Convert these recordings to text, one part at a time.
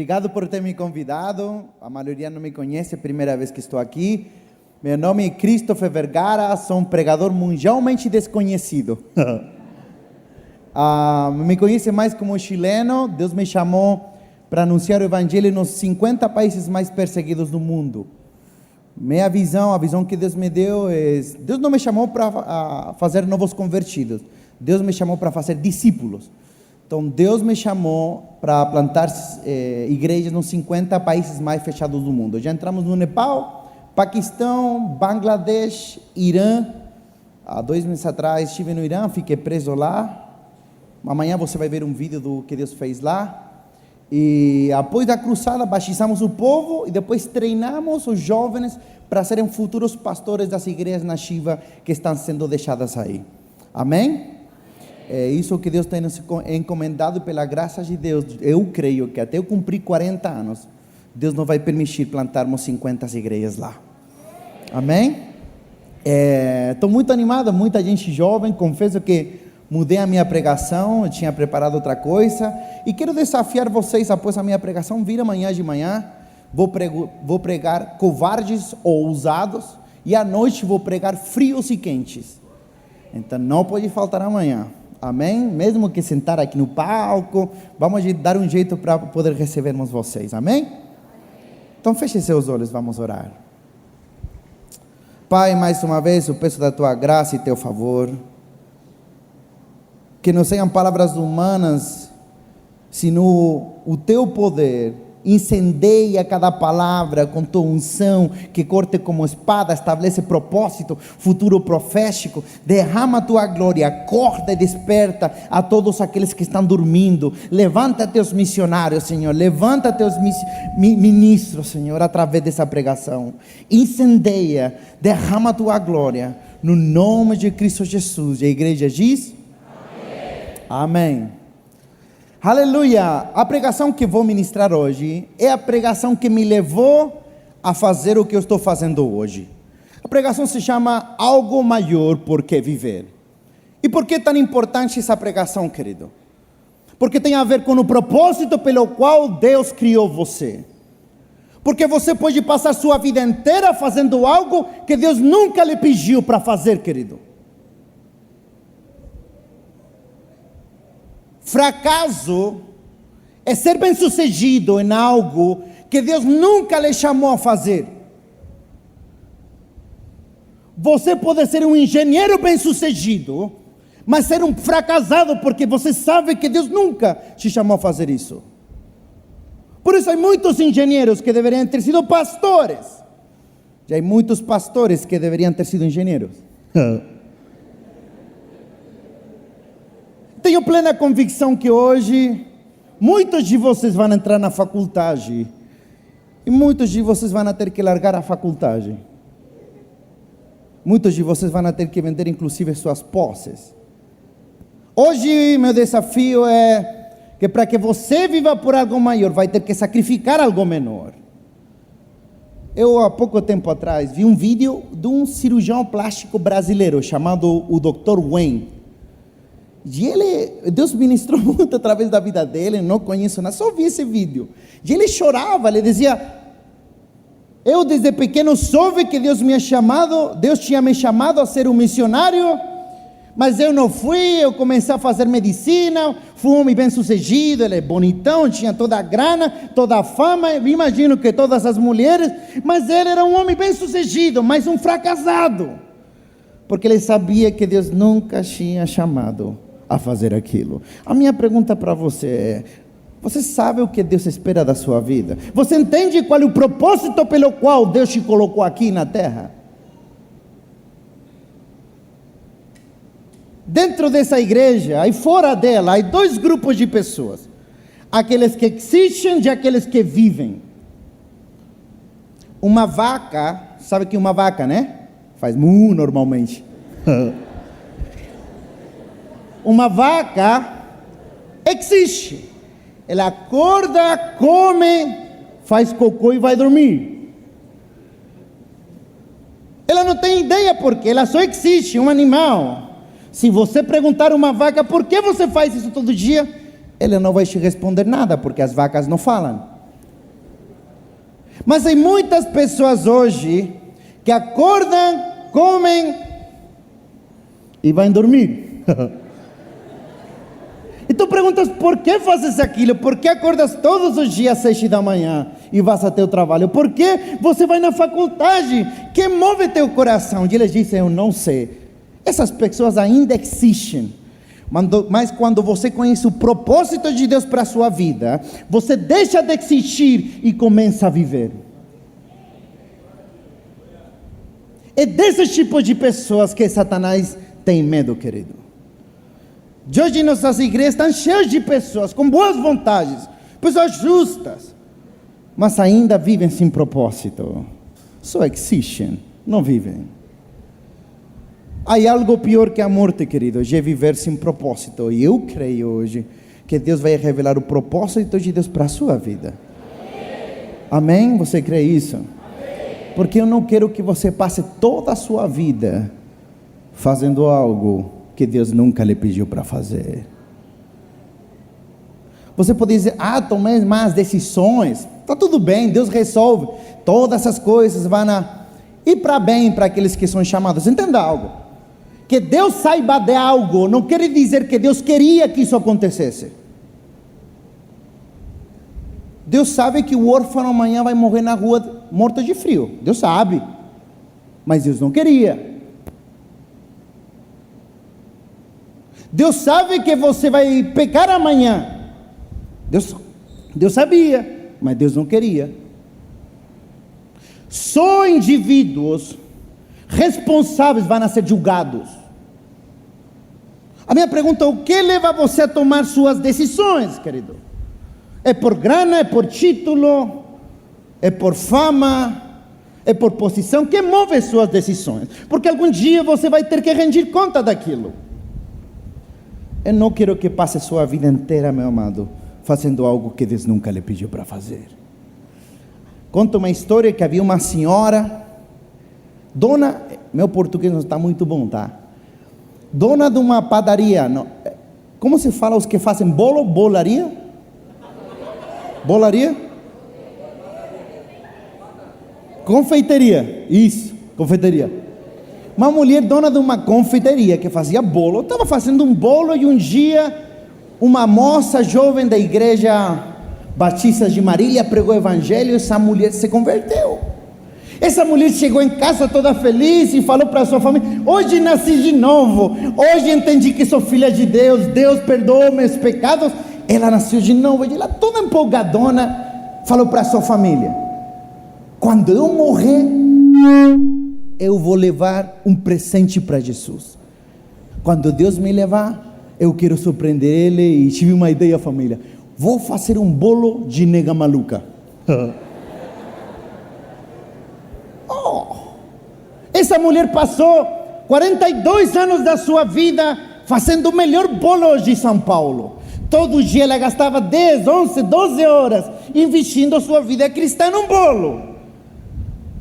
Obrigado por ter me convidado. A maioria não me conhece, é a primeira vez que estou aqui. Meu nome é Christopher Vergara, sou um pregador mundialmente desconhecido. Me conhece mais como chileno. Deus me chamou para anunciar o evangelho nos 50 países mais perseguidos do mundo. Minha visão, a visão que Deus me deu é: Deus não me chamou para fazer novos convertidos, Deus me chamou para fazer discípulos. Então Deus me chamou para plantar igrejas nos 50 países mais fechados do mundo. Já entramos no Nepal, Paquistão, Bangladesh, Irã. Há 2 meses atrás estive no Irã, fiquei preso lá. Amanhã você vai ver um vídeo do que Deus fez lá. E após da cruzada, batizamos o povo e depois treinamos os jovens para serem futuros pastores das igrejas na Shiva que estão sendo deixadas aí. Amém? É isso que Deus tem nos encomendado pela graça de Deus. Eu creio que até eu cumprir 40 anos, Deus não vai permitir plantarmos 50 igrejas lá. Amém? Estou muito animado, muita gente jovem. Confesso que mudei a minha pregação, eu tinha preparado outra coisa. E quero desafiar vocês, após a minha pregação, vir amanhã de manhã. Vou pregar covardes ou ousados. E à noite vou pregar frios e quentes. Então não pode faltar amanhã. Amém? Mesmo que sentar aqui no palco, vamos dar um jeito para poder recebermos vocês. Amém? Então feche seus olhos, vamos orar. Pai, mais uma vez eu peço da tua graça e teu favor. Que não sejam palavras humanas, sino o teu poder. Incendeia cada palavra com tua unção, que corte como espada, estabelece propósito, futuro profético. Derrama a tua glória, acorda e desperta a todos aqueles que estão dormindo. Levanta teus missionários, Senhor, levanta teus ministros, Senhor, através dessa pregação. Incendeia, derrama a tua glória, no nome de Cristo Jesus. E a igreja diz: Amém. Aleluia. A pregação que vou ministrar hoje é a pregação que me levou a fazer o que eu estou fazendo hoje. A pregação se chama Algo Maior por que Viver. E por que é tão importante essa pregação, querido? Porque tem a ver com o propósito pelo qual Deus criou você. Porque você pode passar sua vida inteira fazendo algo que Deus nunca lhe pediu para fazer, querido. Fracasso é ser bem-sucedido em algo que Deus nunca lhe chamou a fazer. Você pode ser um engenheiro bem-sucedido, mas ser um fracassado porque você sabe que Deus nunca te chamou a fazer isso. Por isso há muitos engenheiros que deveriam ter sido pastores. Já há muitos pastores que deveriam ter sido engenheiros. Tenho plena convicção que hoje muitos de vocês vão entrar na faculdade e muitos de vocês vão ter que largar a faculdade. Muitos de vocês vão ter que vender inclusive suas posses. Hoje meu desafio é que para que você viva por algo maior, vai ter que sacrificar algo menor. Eu há pouco tempo atrás vi um vídeo de um cirurgião plástico brasileiro chamado o Dr. Wayne. E Deus ministrou muito através da vida dele, não conheço nada, só vi esse vídeo. E ele chorava, ele dizia: eu desde pequeno soube que Deus tinha me chamado a ser um missionário, mas eu não fui. Eu comecei a fazer medicina, fui um homem bem sucedido, ele é bonitão, tinha toda a grana, toda a fama, imagino que todas as mulheres, mas ele era um homem bem sucedido, mas um fracassado, porque ele sabia que Deus nunca tinha chamado a fazer aquilo. A minha pergunta para você é: você sabe o que Deus espera da sua vida? Você entende qual é o propósito pelo qual Deus te colocou aqui na terra? Dentro dessa igreja e fora dela, há 2 grupos de pessoas: aqueles que existem e aqueles que vivem. Uma vaca, sabe que uma vaca, né? Faz mu normalmente. Uma vaca existe. Ela acorda, come, faz cocô e vai dormir. Ela não tem ideia porque ela só existe, um animal. Se você perguntar a uma vaca: por que você faz isso todo dia? Ela não vai te responder nada, porque as vacas não falam. Mas tem muitas pessoas hoje que acordam, comem e vão dormir. E tu perguntas, por que fazes aquilo? Por que acordas todos os dias às 6 da manhã e vas até o trabalho? Por que você vai na faculdade? Que move teu coração? E eles dizem, eu não sei. Essas pessoas ainda existem. Mas quando você conhece o propósito de Deus para a sua vida, você deixa de existir e começa a viver. É desse tipo de pessoas que Satanás tem medo, querido. De hoje nossas igrejas estão cheias de pessoas com boas vontades, pessoas justas, mas ainda vivem sem propósito. Só existem, não vivem. Há algo pior que a morte, querido, é viver sem propósito. E eu creio hoje que Deus vai revelar o propósito de Deus para a sua vida. Amém? Você crê isso? Porque eu não quero que você passe toda a sua vida fazendo algo que Deus nunca lhe pediu para fazer. Você pode dizer, tomei mais decisões, está tudo bem, Deus resolve, todas essas coisas vão ir para bem para aqueles que são chamados. Entenda algo, que Deus saiba de algo, não quer dizer que Deus queria que isso acontecesse. Deus sabe que o órfão amanhã vai morrer na rua morto de frio, Deus sabe, mas Deus não queria. Deus sabe que você vai pecar amanhã, Deus sabia, mas Deus não queria. Só indivíduos responsáveis vão ser julgados. A minha pergunta é, o que leva você a tomar suas decisões, querido? É por grana, é por título, é por fama, é por posição? Que move suas decisões? Porque algum dia você vai ter que rendir conta daquilo. Eu não quero que passe sua vida inteira, meu amado, fazendo algo que Deus nunca lhe pediu para fazer. Conta uma história que havia uma senhora, meu português não está muito bom, tá? Dona de uma padaria, não, como se fala os que fazem bolo? Bolaria? Bolaria? Confeiteria, isso, confeiteria. Uma mulher dona de uma confeiteria que fazia bolo, estava fazendo um bolo e um dia uma moça jovem da igreja Batista de Marília pregou o evangelho e essa mulher se converteu. Essa mulher chegou em casa toda feliz e falou para a sua família, hoje nasci de novo, hoje entendi que sou filha de Deus, Deus perdoou meus pecados. Ela nasceu de novo e ela toda empolgadona falou para a sua família, quando eu morrer, eu vou levar um presente para Jesus. Quando Deus me levar, eu quero surpreender Ele. E tive uma ideia, família, vou fazer um bolo de nega maluca. Essa mulher passou 42 anos da sua vida fazendo o melhor bolo de São Paulo. Todo dia ela gastava 10, 11, 12 horas investindo a sua vida cristã num bolo.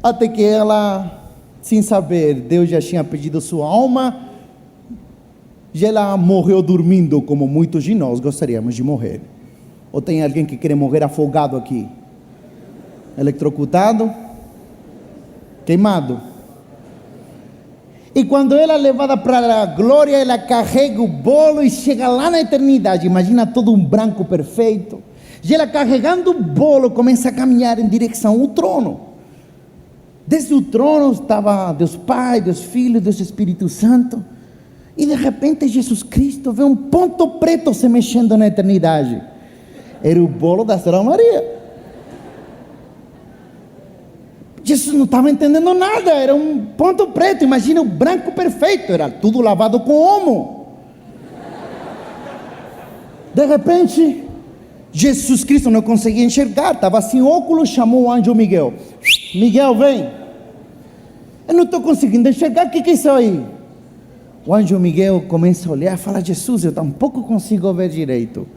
Até que ela, sem saber, Deus já tinha pedido sua alma, e ela morreu dormindo, como muitos de nós gostaríamos de morrer. Ou tem alguém que quer morrer afogado aqui? Eletrocutado? Queimado? E quando ela é levada para a glória, ela carrega o bolo e chega lá na eternidade. Imagina todo um branco perfeito. E ela carregando o bolo começa a caminhar em direção ao trono. Desde o trono estava Deus Pai, Deus Filho, Deus Espírito Santo. E de repente Jesus Cristo vê um ponto preto se mexendo na eternidade. Era o bolo da Senhora Maria. Jesus não estava entendendo nada, era um ponto preto. Imagina o branco perfeito, era tudo lavado com homo. De repente, Jesus Cristo não conseguia enxergar, estava sem óculos, chamou o anjo Miguel. Miguel, vem. Eu não estou conseguindo enxergar, o que é isso aí? O anjo Miguel começa a olhar e fala, Jesus, eu tampouco consigo ver direito.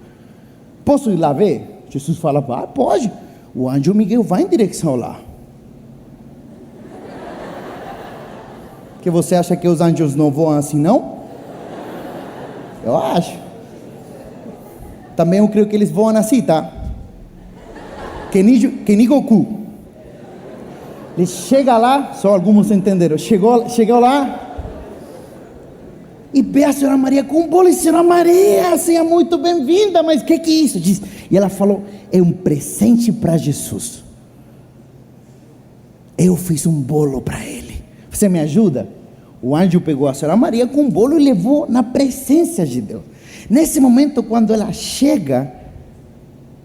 Posso ir lá ver? Jesus fala, pode. O anjo Miguel vai em direção lá. Que você acha que os anjos não voam assim, não? Eu acho. Também eu creio que eles voam assim, tá? Que nem Goku. Ele chega lá, só alguns entenderam. Chegou lá e vê a senhora Maria com um bolo. E senhora Maria, seja muito bem-vinda. Mas o que é isso? Diz. E ela falou: é um presente para Jesus. Eu fiz um bolo para ele. Você me ajuda? O anjo pegou a senhora Maria com um bolo e levou na presença de Deus. Nesse momento, quando ela chega,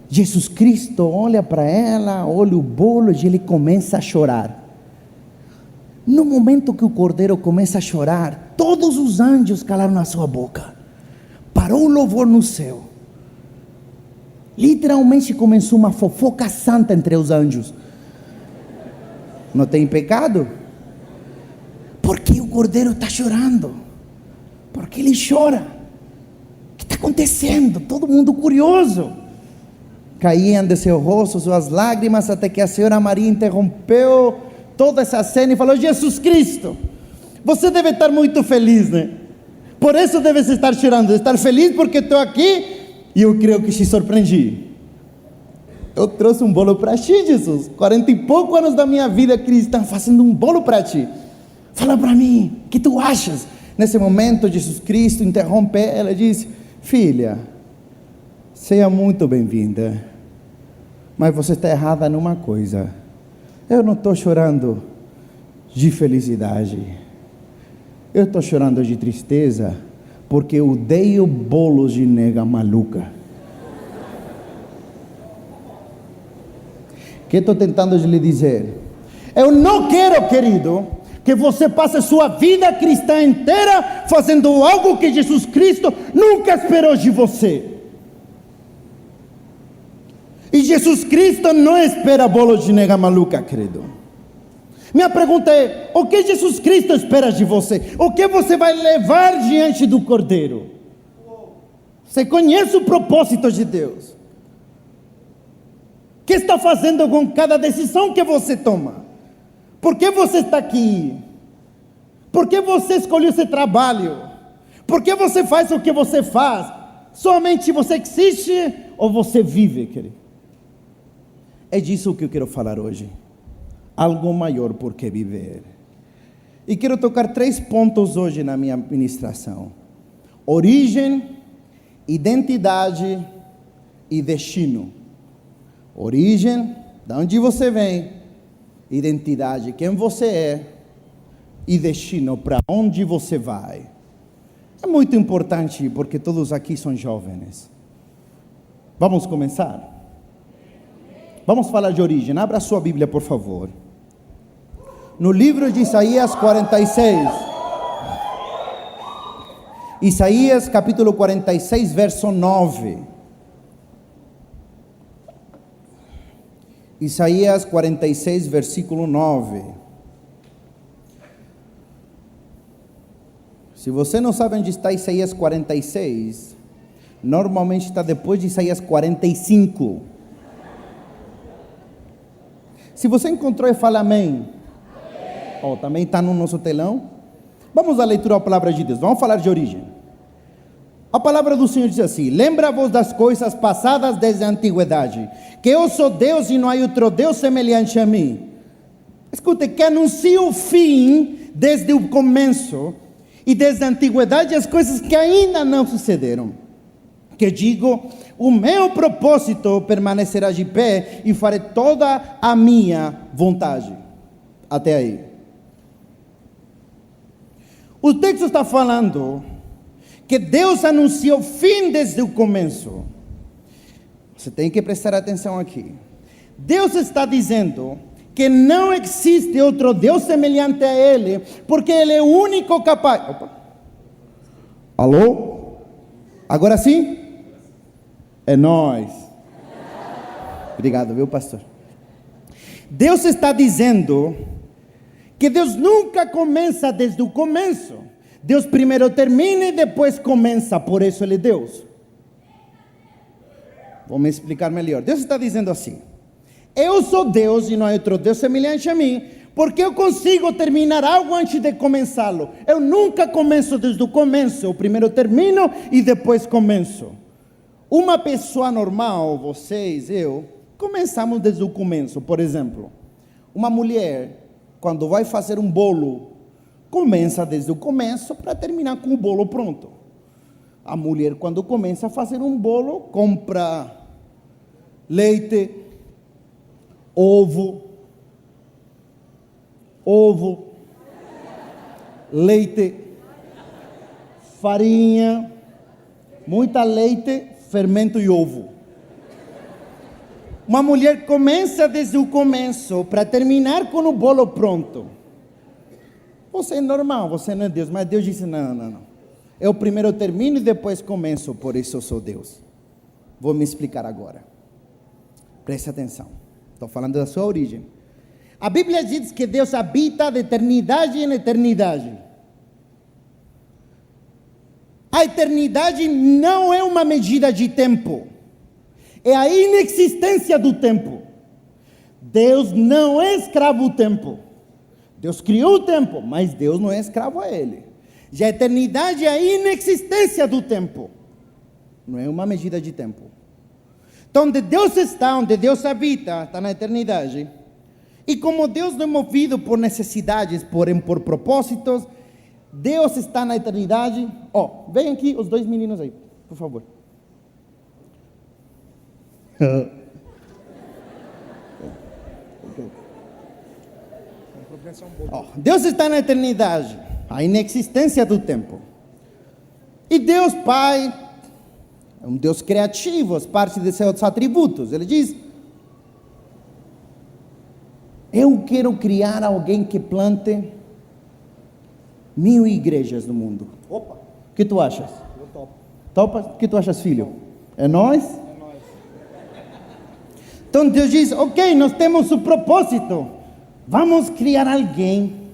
Jesus Cristo olha para ela, olha o bolo e ele começa a chorar. No momento que o cordeiro começa a chorar, todos os anjos calaram a sua boca. Parou o louvor no céu. Literalmente começou uma fofoca santa entre os anjos. Não tem pecado? Por que o cordeiro está chorando? Por que ele chora? O que está acontecendo? Todo mundo curioso. Caíam de seu rosto suas lágrimas, até que a senhora Maria interrompeu toda essa cena e falou: Jesus Cristo, você deve estar muito feliz, né? Por isso deve estar chorando. Estar feliz porque estou aqui e eu creio que te surpreendi. Eu trouxe um bolo para ti, Jesus. 40 e poucos anos da minha vida cristã fazendo um bolo para ti. Fala para mim, o que tu achas? Nesse momento, Jesus Cristo interrompe ela e diz: filha, seja muito bem-vinda, mas você está errada numa coisa. Eu não estou chorando de felicidade, eu estou chorando de tristeza, porque eu odeio bolos de nega maluca. O que estou tentando lhe dizer? Eu não quero, querido, que você passe sua vida cristã inteira fazendo algo que Jesus Cristo nunca esperou de você. E Jesus Cristo não espera bolos de nega maluca, querido. Minha pergunta é: o que Jesus Cristo espera de você? O que você vai levar diante do Cordeiro? Você conhece o propósito de Deus? O que está fazendo com cada decisão que você toma? Por que você está aqui? Por que você escolheu esse trabalho? Por que você faz o que você faz? Somente você existe ou você vive, querido? É disso que eu quero falar hoje. Algo maior por que viver. E quero tocar 3 pontos hoje na minha ministração: origem, identidade e destino. Origem, de onde você vem. Identidade, quem você é. E destino, para onde você vai. É muito importante porque todos aqui são jovens. Vamos começar? Vamos falar de origem. Abra sua Bíblia, por favor. No livro de Isaías 46. Isaías capítulo 46, verso 9. Isaías 46, versículo 9. Se você não sabe onde está Isaías 46, normalmente está depois de Isaías 45. Se você encontrou, fala amém. Oh, também está no nosso telão. Vamos à leitura da palavra de Deus. Vamos falar de origem. A palavra do Senhor diz assim: lembra-vos das coisas passadas desde a antiguidade, que eu sou Deus e não há outro Deus semelhante a mim. Escute, que anuncio o fim desde o começo, e desde a antiguidade as coisas que ainda não sucederam. Que digo, o meu propósito permanecerá de pé, e farei toda a minha vontade. Até aí. O texto está falando que Deus anunciou o fim desde o começo. Você tem que prestar atenção aqui. Deus está dizendo que não existe outro Deus semelhante a Ele, porque Ele é o único capaz. Opa. Alô? Agora sim? É nós. Obrigado, viu, pastor? Deus está dizendo que Deus nunca começa desde o começo. Deus primeiro termina e depois começa, por isso Ele é Deus. Vou me explicar melhor. Deus está dizendo assim: eu sou Deus e não há outro Deus semelhante a mim, porque eu consigo terminar algo antes de começá-lo. Eu nunca começo desde o começo, eu primeiro termino e depois começo. Uma pessoa normal, vocês, eu, começamos desde o começo. Por exemplo, Uma mulher, quando vai fazer um bolo, começa desde o começo para terminar com o bolo pronto. A mulher, quando começa a fazer um bolo, compra leite, ovo, leite, farinha, muita leite, fermento e ovo. Uma mulher começa desde o começo para terminar com o bolo pronto. Você é normal, você não é Deus, mas Deus disse, não. Eu primeiro termino e depois começo, por isso eu sou Deus. Vou me explicar agora. Preste atenção. Estou falando da sua origem. A Bíblia diz que Deus habita de eternidade em eternidade. A eternidade não é uma medida de tempo. É a inexistência do tempo. Deus não é escravo do tempo. Deus criou o tempo, mas Deus não é escravo a ele. Já a eternidade é a inexistência do tempo. Não é uma medida de tempo. Então, onde Deus está, onde Deus habita, está na eternidade. E como Deus não é movido por necessidades, porém por propósitos, Deus está na eternidade. Vem aqui os dois meninos aí, por favor. Deus está na eternidade, a inexistência do tempo. E Deus Pai é um Deus criativo, as partes de seus atributos. Ele diz: eu quero criar alguém que plante 1000 igrejas no mundo. Opa! O que tu achas? Eu topo. Topa? O que tu achas, filho? É nós? É nós. Então Deus diz: ok, nós temos o propósito. Vamos criar alguém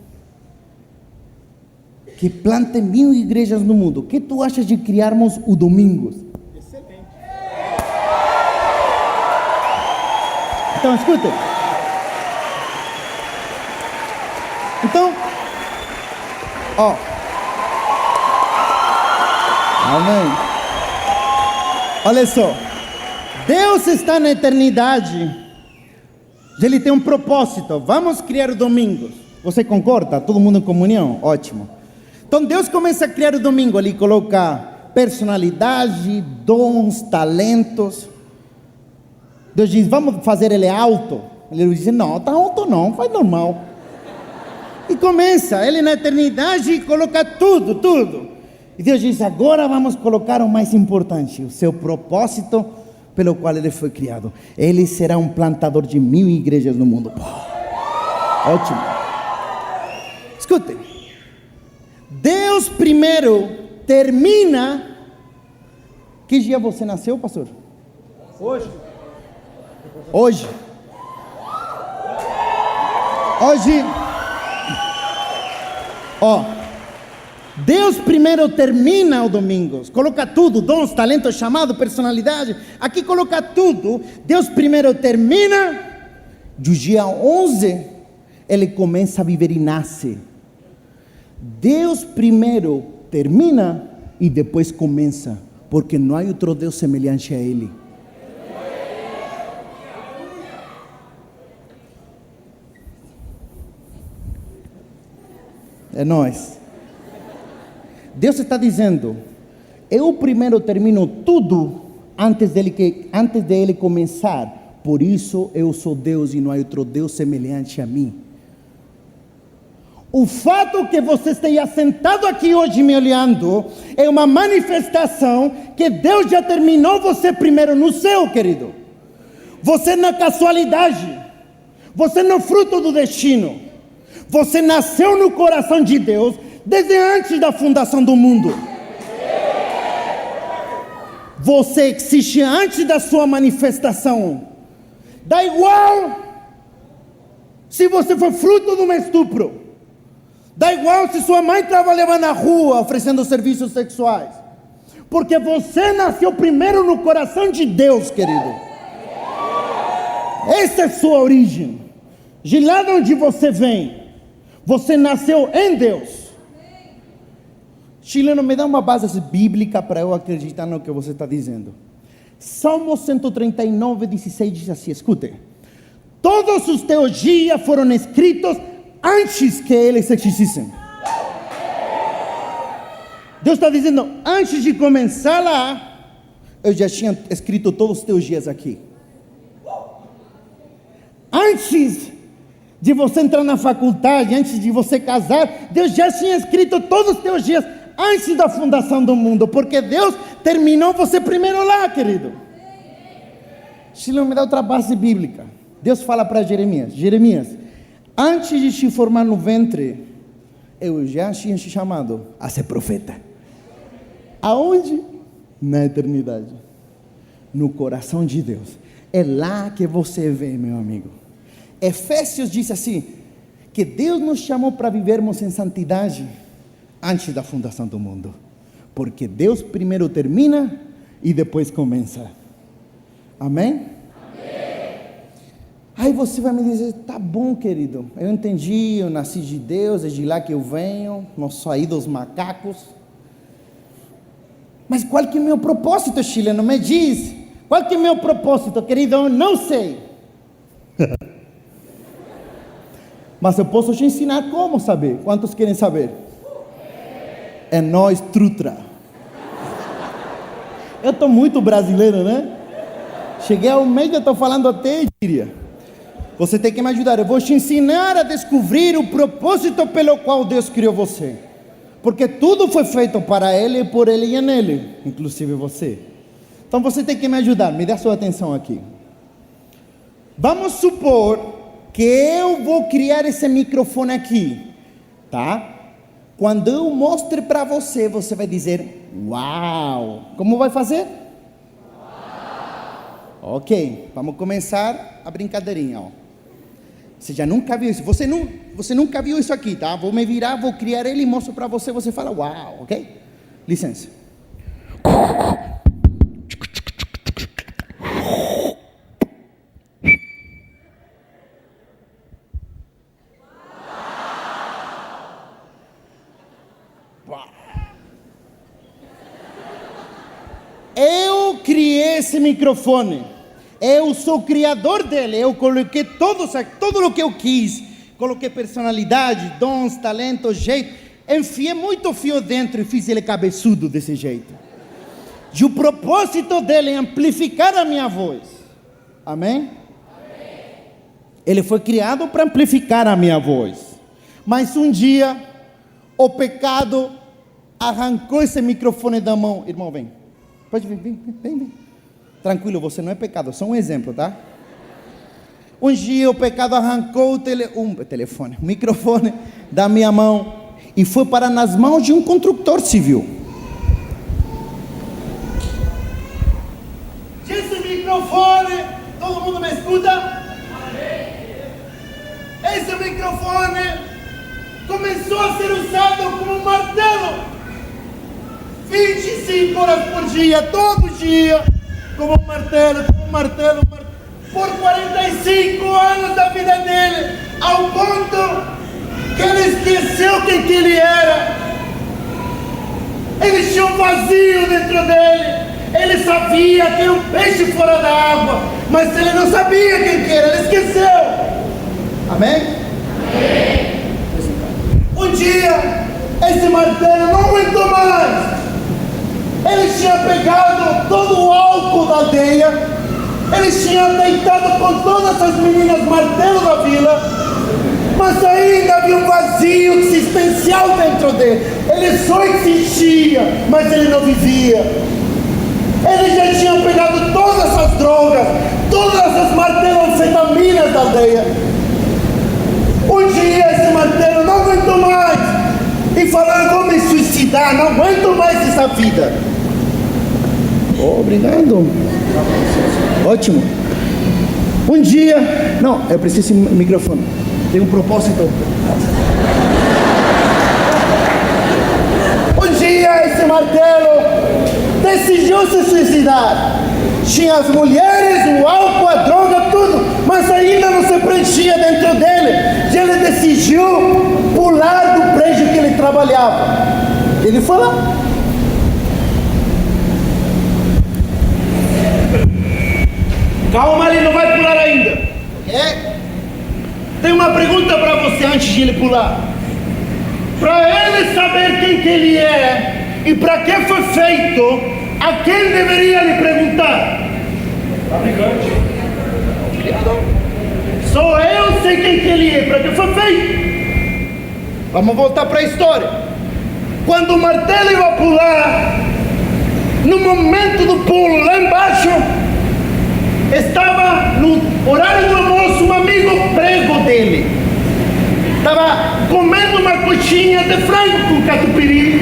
que plante 1000 igrejas no mundo. O que tu achas de criarmos o Domingos? Excelente. Então, escute. Então, amém. Olha só, Deus está na eternidade. Ele tem um propósito. Vamos criar o Domingos. Você concorda? Todo mundo em comunhão? Ótimo. Então Deus começa a criar o Domingo. Ele coloca personalidade, dons, talentos. Deus diz: vamos fazer ele alto. Ele diz: não, está alto não, faz normal. E começa, ele na eternidade coloca tudo. E Deus diz: agora vamos colocar o mais importante, o seu propósito pelo qual ele foi criado. Ele será um plantador de 1000 igrejas no mundo. Ótimo. Escute. Deus primeiro termina. Que dia você nasceu, pastor? Hoje. Deus primeiro termina o Domingos, coloca tudo, dons, talento, chamado, personalidade, aqui coloca tudo. Deus primeiro termina, do dia 11, ele começa a viver e nasce. Deus primeiro termina e depois começa, porque não há outro Deus semelhante a ele. É nós. Deus está dizendo: eu primeiro termino tudo antes dele começar. Por isso eu sou Deus e não há outro Deus semelhante a mim. O fato que você esteja sentado aqui hoje me olhando é uma manifestação que Deus já terminou você primeiro no céu, querido. Você não é casualidade. Você não é fruto do destino. Você nasceu no coração de Deus desde antes da fundação do mundo. Você existe antes da sua manifestação. Dá igual se você foi fruto de um estupro. Dá igual se sua mãe trabalhava na rua oferecendo serviços sexuais. Porque você nasceu primeiro no coração de Deus, querido. Essa é a sua origem. De lá de onde você vem, você nasceu em Deus. Chileno, me dá uma base bíblica para eu acreditar no que você está dizendo. Salmo 139, 16 diz assim, escute: Todos os teus dias foram escritos antes que eles existissem. Deus está dizendo, antes de começar lá, eu já tinha escrito todos os teus dias aqui. Antes de você entrar na faculdade, antes de você casar, Deus já tinha escrito todos os teus dias antes da fundação do mundo, porque Deus terminou você primeiro lá, querido. Shilon, me dá outra base bíblica. Deus fala para Jeremias, Jeremias, antes de te formar no ventre, eu já tinha te chamado a ser profeta. Aonde? Na eternidade, no coração de Deus. É lá que você vê, meu amigo. Efésios diz assim, que Deus nos chamou para vivermos em santidade antes da fundação do mundo, porque Deus primeiro termina e depois começa. Amém? Aí você vai me dizer, tá bom, querido, eu entendi, eu nasci de Deus, é de lá que eu venho, não saí dos macacos. Mas qual que é o meu propósito, chileno? Me diz, qual que é o meu propósito, querido? Eu não sei. Mas eu posso te ensinar como saber. Quantos querem saber? É nós, trutra. Eu estou muito brasileiro, né? Cheguei ao meio e estou falando até gíria. Você tem que me ajudar. Eu vou te ensinar a descobrir o propósito pelo qual Deus criou você. Porque tudo foi feito para Ele, por Ele e nele, inclusive você. Então você tem que me ajudar. Me dá sua atenção aqui. Vamos supor que eu vou criar esse microfone aqui, tá? Quando eu mostre para você, você vai dizer, uau! Como vai fazer? Uau. Ok, vamos começar a brincadeirinha, ó. Você já nunca viu isso, você nunca viu isso aqui, tá? Vou me virar, vou criar ele e mostro para você, você fala, uau, ok? Licença. Eu criei esse microfone, eu sou o criador dele, eu coloquei tudo o que eu quis, coloquei personalidade, dons, talento, jeito, enfiei muito fio dentro e fiz ele cabeçudo desse jeito. E o propósito dele é amplificar a minha voz, amém? Ele foi criado para amplificar a minha voz, mas um dia o pecado arrancou esse microfone da mão. Irmão, vem. Pode vir, vem. Tranquilo, você não é pecado, só um exemplo, tá? Um dia o pecado arrancou o microfone da minha mão e foi para nas mãos de um construtor civil. Esse microfone, todo mundo me escuta? Esse microfone começou a ser usado como um martelo. 25 horas por dia, todo dia, como um martelo, por 45 anos da vida dele, ao ponto que ele esqueceu quem que ele era. Ele tinha um vazio dentro dele. Ele sabia que era um peixe fora da água, mas ele não sabia quem que era, ele esqueceu. Amém? Amém. Um dia, esse martelo não aguentou mais. Ele tinha pegado todo o álcool da aldeia, ele tinha deitado com todas as meninas martelo da vila, mas ainda havia um vazio existencial dentro dele. Ele só existia, mas ele não vivia. Ele já tinha pegado todas as drogas, todas as martelanfetaminas da aldeia. Um dia esse martelo não aguentou mais e falou, eu vou me suicidar, não aguento mais essa vida. Obrigado. Ótimo. Um dia, não, eu preciso de microfone. Tem um propósito. Um dia esse martelo decidiu se suicidar. Tinha as mulheres, o álcool, a droga, tudo, mas ainda não se preenchia dentro dele. E ele decidiu pular do prédio que ele trabalhava. Ele foi lá. Calma, ele não vai pular ainda. Tenho uma pergunta para você antes de ele pular. Para ele saber quem que ele é e para que foi feito, a quem deveria lhe perguntar? Só eu sei quem que ele é, para que foi feito. Vamos voltar para a história. Quando o martelo ia pular, no momento do pulo lá embaixo, estava no horário do almoço um amigo prego dele. Estava comendo uma coxinha de frango com catupiry.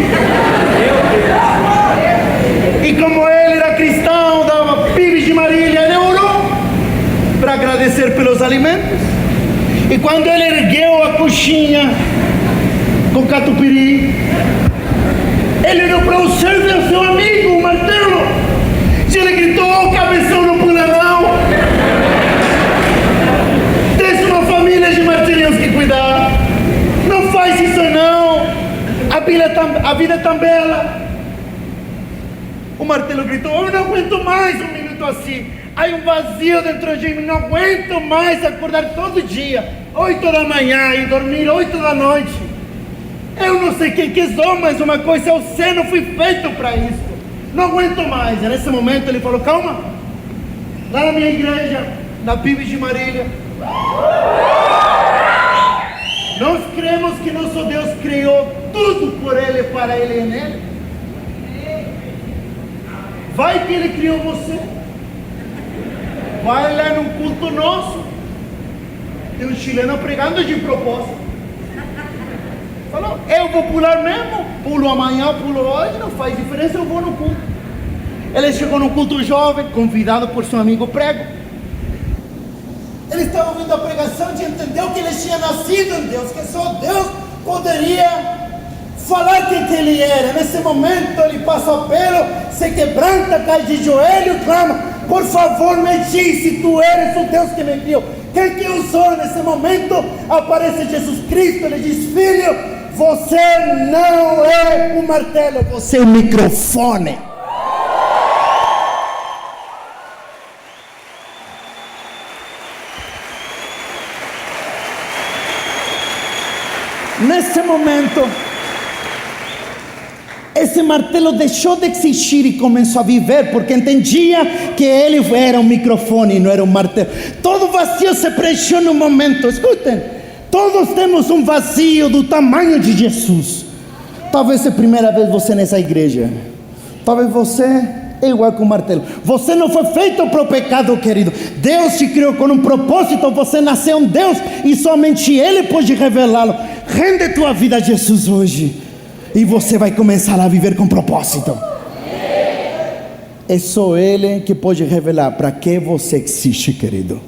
E como ele era cristão, dava pibes de Marília, ele orou para agradecer pelos alimentos. E quando ele ergueu a coxinha com catupiry, ele olhou para o céu e viu seu amigo, o martelo. E ele gritou: "Oh, cabeção, não pula não. Tens uma família de martelinhos que cuidar. Não faz isso não. A vida é tão bela." O martelo gritou: "Eu não aguento mais um minuto assim. Há um vazio dentro de mim. Não aguento mais acordar todo dia, 8 da manhã, e dormir 8 da noite. Eu não sei quem que sou, mas uma coisa eu sei, não fui feito para isso. Não aguento mais." E nesse momento ele falou: "Calma, lá na minha igreja, na Bíblia de Marília, nós cremos que nosso Deus criou tudo por Ele, para Ele e nele. Vai que Ele criou você. Vai lá num culto nosso, tem um chileno pregando de propósito. Falou: eu vou pular mesmo, pulo amanhã, pulo hoje, não faz diferença, eu vou no culto." Ele chegou no culto jovem, convidado por seu amigo prego. Ele estava ouvindo a pregação e entendeu que ele tinha nascido em Deus, que só Deus poderia falar quem ele era. Nesse momento ele passa o apelo, se quebranta, cai de joelho e clama: "Por favor, me diz se tu eres o Deus que me criou. Quem que eu sou?" Nesse momento aparece Jesus Cristo, ele diz: "Filho, você não é o martelo, você é o microfone." Nesse momento, esse martelo deixou de existir e começou a viver, porque entendia que ele era um microfone e não era um martelo. Todo vazio se preencheu no momento. Escutem, todos temos um vazio do tamanho de Jesus. Talvez é a primeira vez você nessa igreja. Talvez você é igual com o martelo. Você não foi feito para o pecado, querido. Deus te criou com um propósito. Você nasceu um Deus e somente Ele pode revelá-lo. Rende tua vida a Jesus hoje e você vai começar a viver com propósito. É só Ele que pode revelar para que você existe, querido.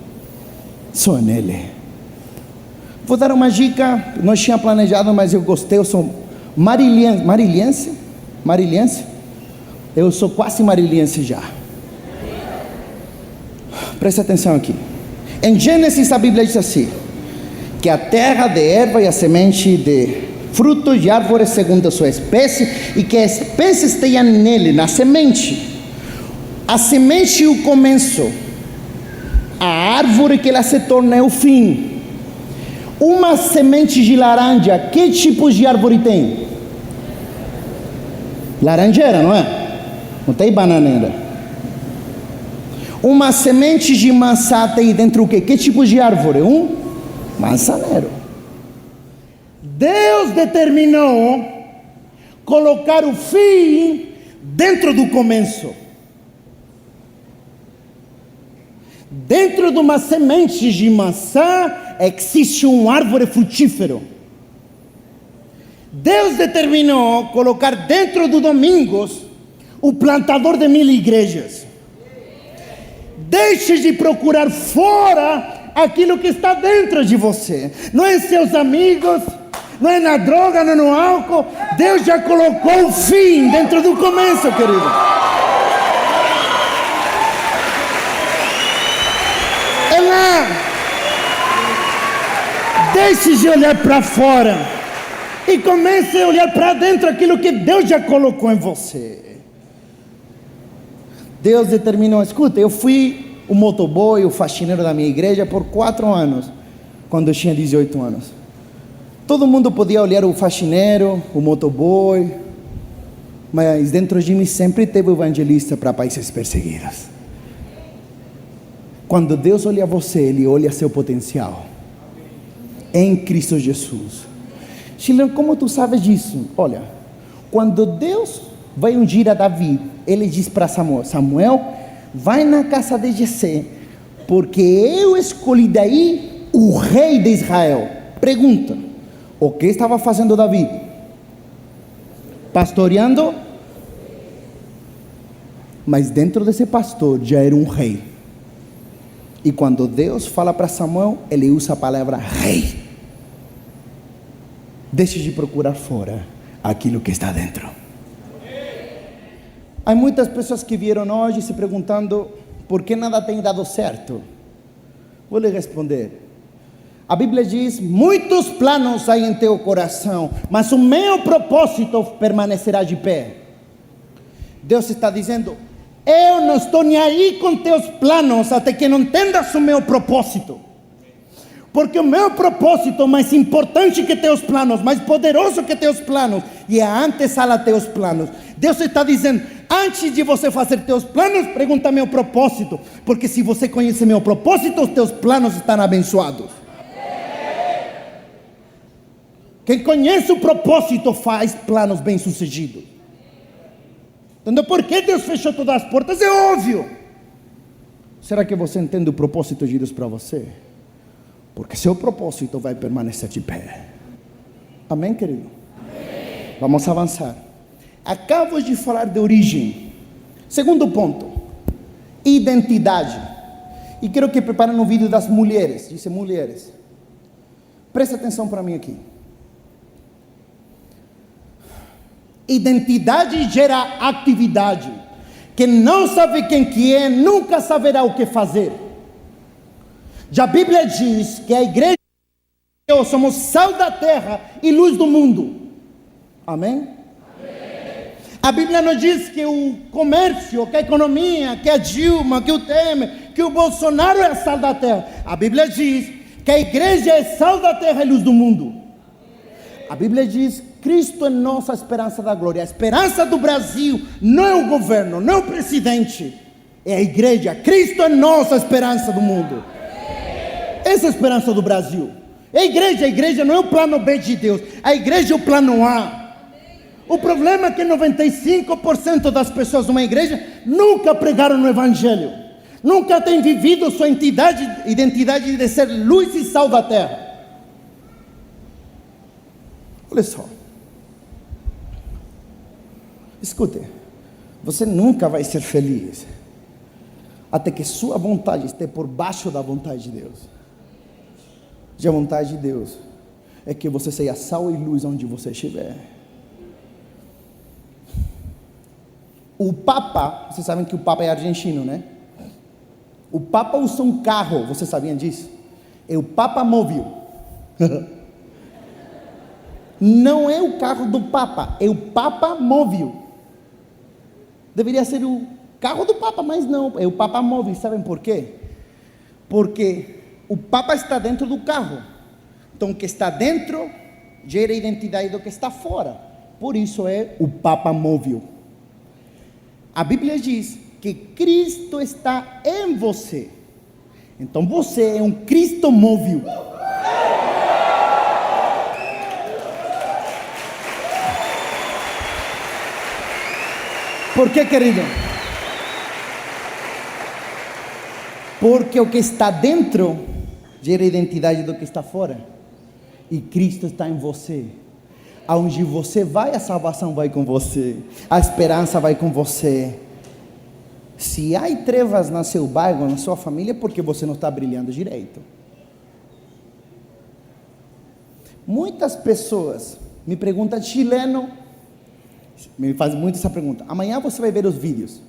Só nele. Vou dar uma dica. Não tinha planejado, mas eu gostei. Eu sou mariliense. Eu sou quase mariliense já. Preste atenção aqui. Em Gênesis a Bíblia diz assim: que a terra de erva e a semente de frutos de árvores segundo a sua espécie, e que a espécie esteja nele, na semente. A semente é o começo, a árvore que ela se torna é o fim. Uma semente de laranja, que tipo de árvore tem? Laranjeira, não é? Não tem bananeira. Uma semente de maçã tem dentro o quê? Que tipo de árvore? Um mançaneiro. Deus determinou colocar o fim dentro do começo. Dentro de uma semente de maçã existe um árvore frutífero. Deus determinou colocar dentro do Domingos o plantador de 1000 igrejas. Deixe de procurar fora aquilo que está dentro de você. Não é em seus amigos, não é na droga, não é no álcool. Deus já colocou o fim dentro do começo, querido. É lá. Deixe de olhar para fora e comece a olhar para dentro aquilo que Deus já colocou em você. Deus determinou. Escuta, eu fui o motoboy, o faxineiro da minha igreja por 4 anos. quando eu tinha 18 anos. Todo mundo podia olhar o faxineiro, o motoboy, mas dentro de mim sempre teve o evangelista para países perseguidos. Quando Deus olha você, Ele olha seu potencial em Cristo Jesus. Chileno, como tu sabes disso? Olha, quando Deus vai ungir a Davi, Ele diz para Samuel: Samuel, vai na casa de Jessé, porque eu escolhi daí o rei de Israel. Pergunta: o que estava fazendo Davi? Pastoreando? Mas dentro desse pastor já era um rei. E quando Deus fala para Samuel, Ele usa a palavra rei. Deixe de procurar fora aquilo que está dentro. Há muitas pessoas que vieram hoje se perguntando por que nada tem dado certo. Vou lhe responder. A Bíblia diz: muitos planos há em teu coração, mas o meu propósito permanecerá de pé. Deus está dizendo: eu não estou nem aí com teus planos até que não entendas o meu propósito. Porque o meu propósito é mais importante que teus planos, mais poderoso que teus planos, e é a antessala teus planos. Deus está dizendo: antes de você fazer teus planos, pergunta meu propósito, porque se você conhece meu propósito, os teus planos estão abençoados. Quem conhece o propósito faz planos bem-sucedidos. Entendeu por que Deus fechou todas as portas? É óbvio. Será que você entende o propósito de Deus para você? Porque seu propósito vai permanecer de pé. Amém, querido? Amém. Vamos avançar. Acabo de falar de origem. Segundo ponto: identidade. E quero que preparem um vídeo das mulheres. Diz mulheres. Presta atenção para mim aqui. Identidade gera atividade. Quem não sabe quem que é, nunca saberá o que fazer. Já a Bíblia diz que a igreja de Deus somos sal da terra e luz do mundo. Amém? Amém. A Bíblia não diz que o comércio, que a economia, que a Dilma, que o Temer, que o Bolsonaro é sal da terra. A Bíblia diz que a igreja é sal da terra e luz do mundo. A Bíblia diz: Cristo é nossa esperança da glória. A esperança do Brasil não é o governo, não é o presidente, é a igreja. Cristo é nossa esperança do mundo. Essa é a esperança do Brasil. É a igreja não é o plano B de Deus, a igreja é o plano A. O problema é que 95% das pessoas de uma igreja nunca pregaram no Evangelho, nunca têm vivido sua identidade de ser luz e sal da terra. Olha só, escute, você nunca vai ser feliz até que sua vontade esteja por baixo da vontade de Deus. E a vontade de Deus é que você seja sal e luz onde você estiver. O Papa, vocês sabem que o Papa é argentino, né? O Papa usa um carro, vocês sabiam disso? É o Papa Móvel. Não é o carro do Papa, é o Papa Móvel. Deveria ser o carro do Papa, mas não, é o Papa Móvel. Sabem por quê? Porque o Papa está dentro do carro. Então o que está dentro gera a identidade do que está fora. Por isso é o Papa Móvel. A Bíblia diz que Cristo está em você. Então você é um Cristo móvel. Por quê, querido? Porque o que está dentro gera a identidade do que está fora. E Cristo está em você. Aonde você vai, a salvação vai com você. A esperança vai com você. Se há trevas no seu bairro, na sua família, é porque você não está brilhando direito. Muitas pessoas me perguntam: chileno, me fazem muito essa pergunta. Amanhã você vai ver os vídeos.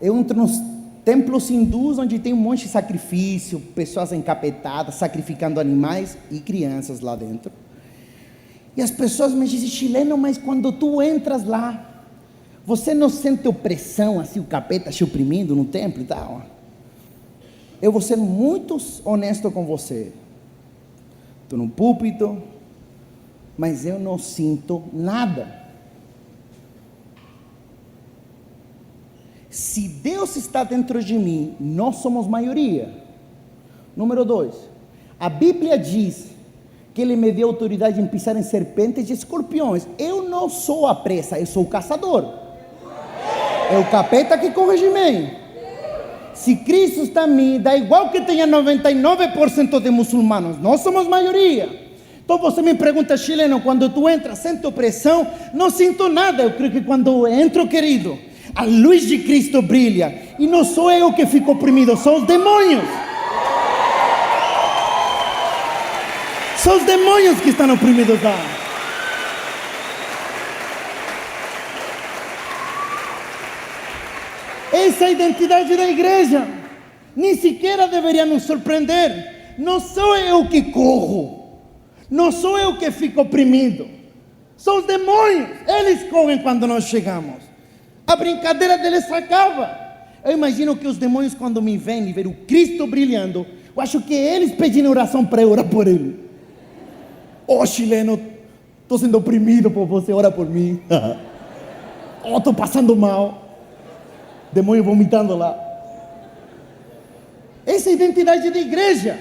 Eu entro nos templos hindus onde tem um monte de sacrifício, pessoas encapetadas, sacrificando animais e crianças lá dentro. E as pessoas me dizem: chileno, mas quando tu entras lá, você não sente opressão, assim, o capeta te oprimindo no templo e tal? Eu vou ser muito honesto com você. estou no púlpito, mas eu não sinto nada. Se Deus está dentro de mim, nós somos maioria. Número 2, a Bíblia diz que Ele me deu autoridade em pisar em serpentes e escorpiões. Eu não sou a presa, eu sou o caçador. É o capeta que corre de mim. Se Cristo está em mim, dá igual que tenha 99% de muçulmanos, nós somos maioria. Então você me pergunta, chileno, quando tu entras, sente opressão? Não sinto nada. Eu creio que quando entro, querido, a luz de Cristo brilha, e não sou eu que fico oprimido, são os demônios. São os demônios que estão oprimidos lá. Essa é a identidade da igreja. Nem sequer deveria nos surpreender. Não sou eu que corro, não sou eu que fico oprimido, são os demônios. Eles correm quando nós chegamos. A brincadeira deles acaba. Eu imagino que os demônios, quando me veem e ver o Cristo brilhando, eu acho que eles pedem oração para eu orar por ele. Oh, chileno, estou sendo oprimido por você, ora por mim. Oh, estou passando mal. Demônio vomitando lá. Essa é a identidade da igreja.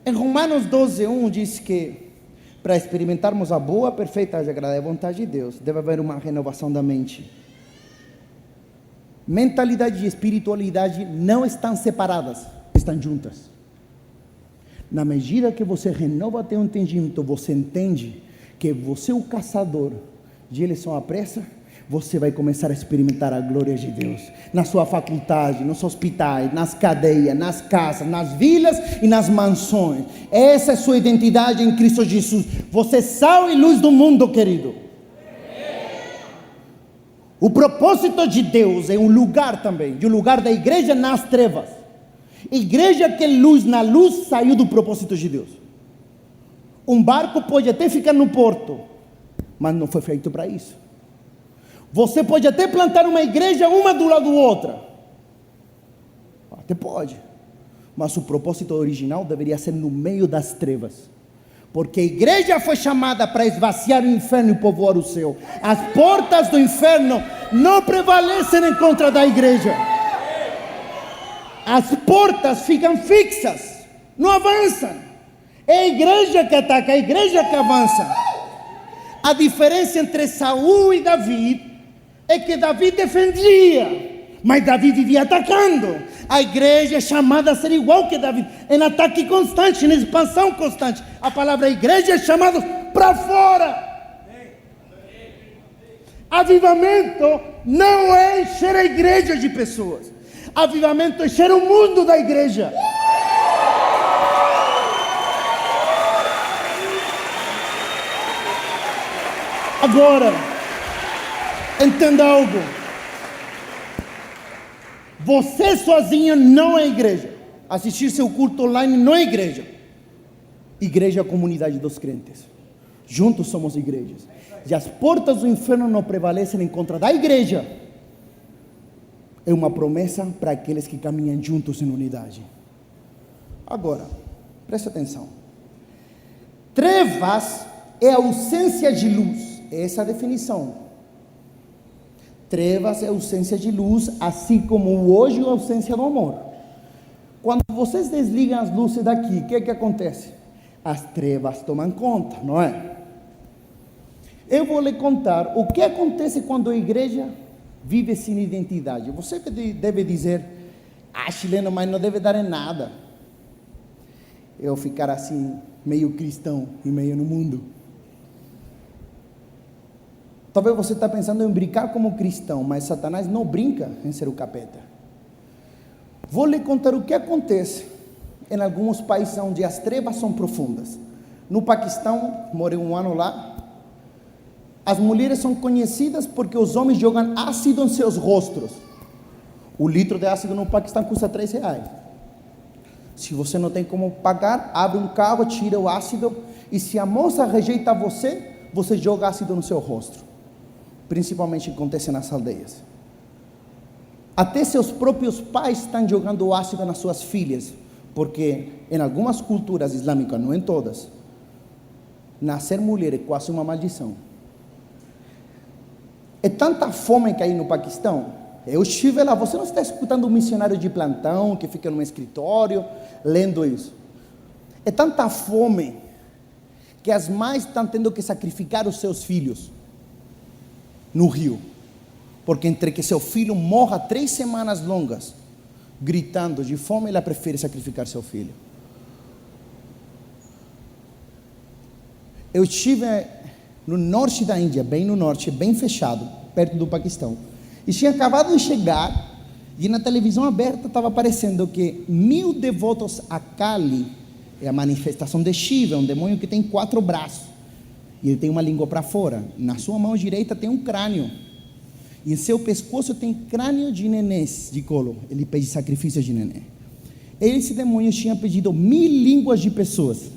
Em Romanos 12:1 diz que para experimentarmos a boa, perfeita e agradável vontade de Deus, deve haver uma renovação da mente. Mentalidade e espiritualidade não estão separadas, estão juntas. Na medida que você renova teu entendimento, você entende que você é o caçador e eles são a presa, você vai começar a experimentar a glória de Deus na sua faculdade, nos hospitais, nas cadeias, nas casas, nas vilas e nas mansões. Essa é a sua identidade em Cristo Jesus. Você é sal e luz do mundo, querido. O propósito de Deus é um lugar também, e o lugar da igreja nas trevas. Igreja que é luz na luz saiu do propósito de Deus. Um barco pode até ficar no porto, mas não foi feito para isso. Você pode até plantar uma igreja uma do lado da outra, até pode, mas o propósito original deveria ser no meio das trevas, porque a igreja foi chamada para esvaziar o inferno e povoar o céu. As portas do inferno não prevalecem em contra da igreja. As portas ficam fixas, não avançam. É a igreja que ataca, é a igreja que avança. A diferença entre Saul e Davi é que Davi defendia, mas Davi vivia atacando. A igreja é chamada a ser igual que Davi, em ataque constante, em expansão constante. A palavra igreja é chamada para fora. Avivamento não é encher a igreja de pessoas. Avivamento é encher o mundo da igreja. Agora, entenda algo. Você sozinho não é igreja. Assistir seu culto online não é igreja. Igreja é a comunidade dos crentes. Juntos somos igrejas. E as portas do inferno não prevalecem em contra da igreja. É uma promessa para aqueles que caminham juntos em unidade. Agora, preste atenção. Trevas é a ausência de luz. Essa é a definição. Trevas é a ausência de luz, assim como o hoje é a ausência do amor. Quando vocês desligam as luzes daqui, o que é que acontece? As trevas tomam conta, não é? Eu vou lhe contar o que acontece quando a igreja vive sem identidade. Você deve dizer, chileno, mas não deve dar em nada eu ficar assim, meio cristão e meio no mundo. Talvez você está pensando em brincar como cristão, mas Satanás não brinca em ser o capeta. Vou lhe contar o que acontece em alguns países onde as trevas são profundas. No Paquistão, morei um ano lá. As mulheres são conhecidas porque os homens jogam ácido em seus rostos. O litro de ácido no Paquistão custa R$3. Se você não tem como pagar, abre um carro, tira o ácido, e se a moça rejeita você, você joga ácido no seu rosto. Principalmente acontece nas aldeias. Até seus próprios pais estão jogando ácido nas suas filhas, Porque em algumas culturas islâmicas, não em todas, nascer mulher é quase uma maldição. É tanta fome que aí no Paquistão. Eu estive lá, você não está escutando um missionário de plantão que fica no escritório lendo isso. É tanta fome que as mães estão tendo que sacrificar os seus filhos no rio. Porque entre que seu filho morra 3 semanas longas, gritando de fome, ela prefere sacrificar seu filho. Eu estive no norte da Índia, bem no norte, bem fechado, perto do Paquistão. E tinha acabado de chegar, e na televisão aberta estava aparecendo que 1000 devotos a Kali, é a manifestação de Shiva, um demônio que tem 4 braços, e ele tem uma língua para fora. Na sua mão direita tem um crânio, e em seu pescoço tem crânio de nenês de colo. Ele pede sacrifício de neném. Esse demônio tinha pedido 1000 línguas de pessoas,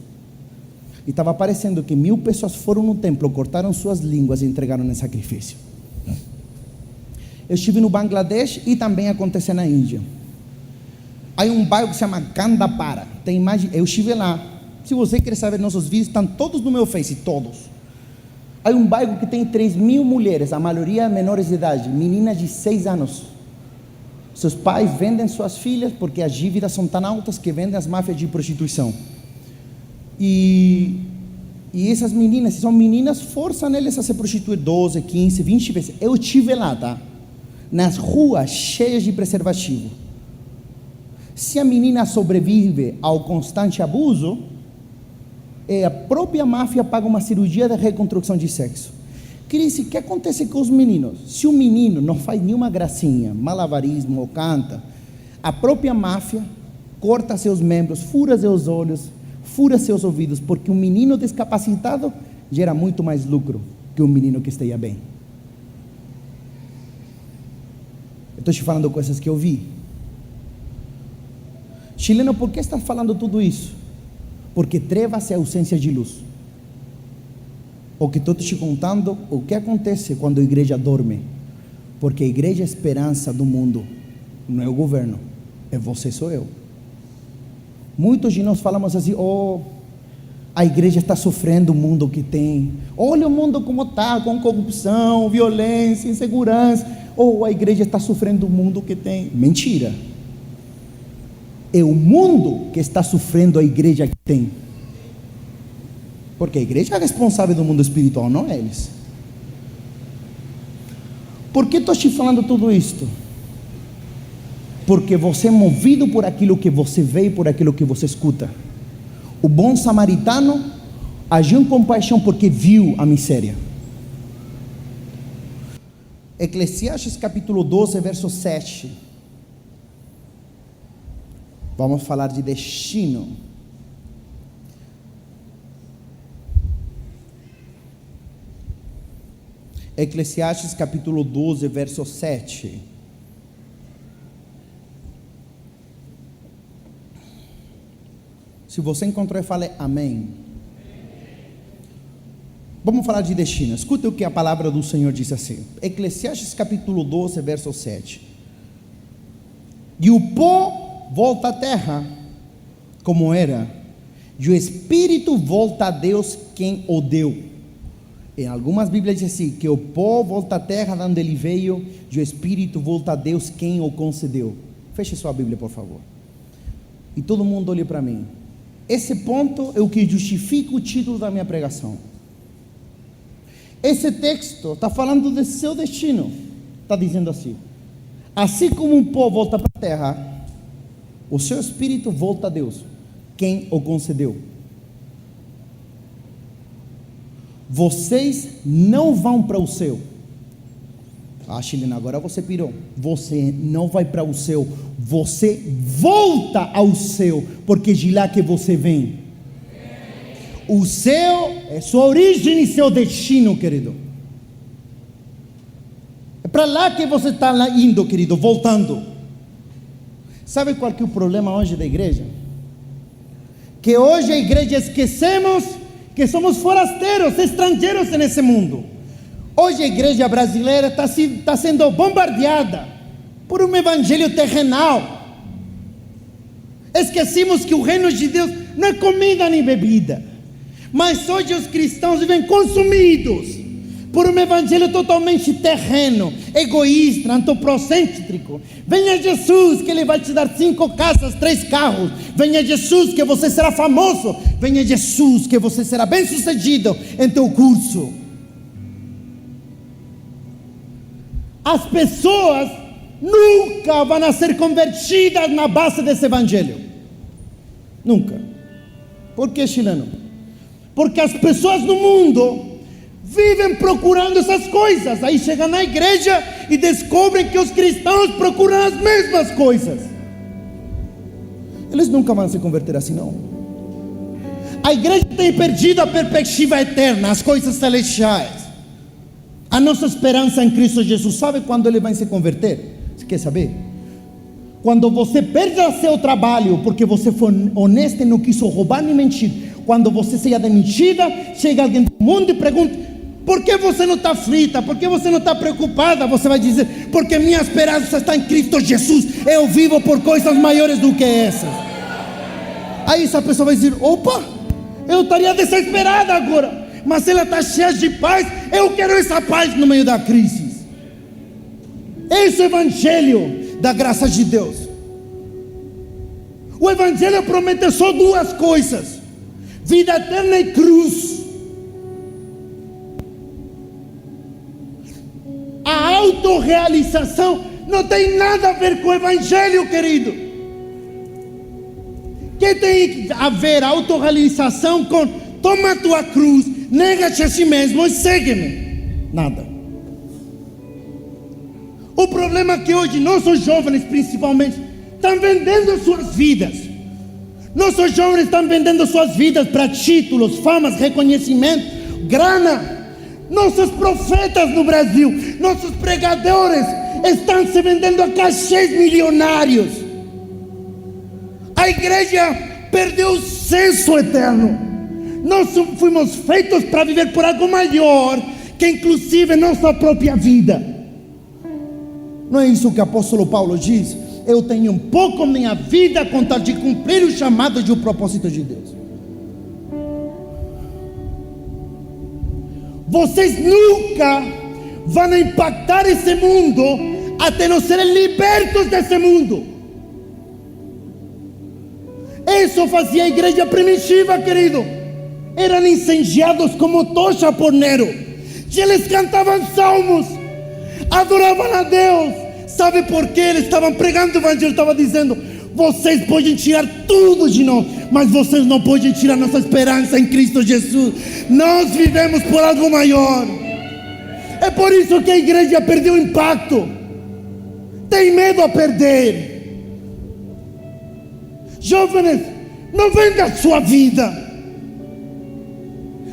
e estava aparecendo que 1000 pessoas foram no templo, cortaram suas línguas e entregaram em sacrifício. Eu estive no Bangladesh e também aconteceu na Índia. Há um bairro que se chama Gandapara. Tem imagem, eu estive lá. Se você quer saber nossos vídeos, estão todos no meu Face, todos. Há um bairro que tem 3.000 mulheres, a maioria menores de idade, meninas de 6 anos. Seus pais vendem suas filhas porque as dívidas são tão altas que vendem as máfias de prostituição. E essas meninas, se são meninas, forçam eles a se prostituir 12, 15, 20 vezes. Eu estive lá, tá? Nas ruas cheias de preservativo. Se a menina sobrevive ao constante abuso, a própria máfia paga uma cirurgia de reconstrução de sexo. Cris, o que acontece com os meninos? Se o menino não faz nenhuma gracinha, malabarismo ou canta, a própria máfia corta seus membros, fura seus olhos, fura seus ouvidos, porque um menino descapacitado gera muito mais lucro que um menino que esteja bem. Estou te falando coisas que eu vi. Chileno, por que está falando tudo isso? Porque trevas é ausência de luz. O que estou te contando, o que acontece quando a igreja dorme? Porque a igreja é a esperança do mundo, não é o governo, é você, sou eu. Muitos de nós falamos assim: oh, a igreja está sofrendo o mundo que tem, olha o mundo como está, com corrupção, violência, insegurança. Ou a igreja está sofrendo o mundo que tem. Mentira. É o mundo que está sofrendo a igreja que tem. Porque a igreja é responsável do mundo espiritual, não eles. Por que estou te falando tudo isto? Porque você é movido por aquilo que você vê e por aquilo que você escuta. O bom samaritano agiu com compaixão porque viu a miséria. Eclesiastes capítulo 12, verso 7. Vamos falar de destino. Eclesiastes capítulo 12, verso 7. Se você encontrou, fale amém. Vamos falar de destino. Escuta o que a palavra do Senhor diz assim. Eclesiastes capítulo 12, verso 7. E o pó volta à terra, como era, e o espírito volta a Deus quem o deu. Em algumas Bíblias diz assim, que o pó volta à terra de onde ele veio, e o espírito volta a Deus quem o concedeu. Feche sua Bíblia, por favor. E todo mundo olhe para mim. Esse ponto é o que justifica o título da minha pregação. Esse texto está falando do seu destino. Está dizendo assim: assim como um pó volta para a terra, o seu espírito volta a Deus, quem o concedeu. Vocês não vão para o céu. Ah, Chilena, agora você pirou. Você não vai para o céu, você volta ao céu, porque de lá que você vem. O céu é sua origem e seu destino, querido. É para lá que você está indo, querido, voltando. Sabe qual que é o problema hoje da igreja? Que hoje a igreja esquecemos que somos forasteiros, estrangeiros nesse mundo. Hoje a igreja brasileira está sendo bombardeada por um evangelho terrenal. Esquecemos que o reino de Deus não é comida nem bebida. Mas hoje os cristãos vivem consumidos por um evangelho totalmente terreno, egoísta, antropocêntrico. Venha Jesus que Ele vai te dar 5 casas, 3 carros. Venha Jesus que você será famoso. Venha Jesus que você será bem sucedido em teu curso. As pessoas nunca vão ser convertidas na base desse evangelho. Nunca. Por que, chileno? Porque as pessoas no mundo vivem procurando essas coisas. Aí chegam na igreja e descobrem que os cristãos procuram as mesmas coisas. Eles nunca vão se converter assim, não. A igreja tem perdido a perspectiva eterna, as coisas celestiais. A nossa esperança em Cristo Jesus. Sabe quando Ele vai se converter? Você quer saber? Quando você perde seu trabalho porque você foi honesto e não quis roubar nem mentir. Quando você seja demitida, chega alguém do mundo e pergunta: por que você não está aflita? Por que você não está preocupada? Você vai dizer: porque minha esperança está em Cristo Jesus. Eu vivo por coisas maiores do que essas. Aí essa pessoa vai dizer: opa, eu estaria desesperada agora, mas ela está cheia de paz. Eu quero essa paz no meio da crise. Esse é o evangelho da graça de Deus. O evangelho promete só 2 coisas: vida eterna e cruz. A autorrealização não tem nada a ver com o evangelho, querido. Que tem a ver a autorrealização com toma a tua cruz, nega-te a si mesmo e segue-me? Nada. O problema é que hoje nossos jovens principalmente estão vendendo suas vidas. Nossos jovens estão vendendo suas vidas para títulos, famas, reconhecimento, grana. Nossos profetas no Brasil, nossos pregadores estão se vendendo a cachês milionários. A igreja perdeu o senso eterno. Nós fomos feitos para viver por algo maior, que inclusive nossa própria vida. Não é isso que o apóstolo Paulo diz? Eu tenho um pouco minha vida com tal de cumprir o chamado e o propósito de Deus. Vocês nunca vão impactar esse mundo até não serem libertos desse mundo. Isso fazia a igreja primitiva, querido. Eram incendiados como tocha por Nero. E eles cantavam salmos, adoravam a Deus. Sabe por quê? Eles estavam pregando o evangelho, estavam dizendo: vocês podem tirar tudo de nós, mas vocês não podem tirar nossa esperança em Cristo Jesus. Nós vivemos por algo maior. É por isso que a igreja perdeu impacto. Tem medo a perder. Jovens, não venda a sua vida.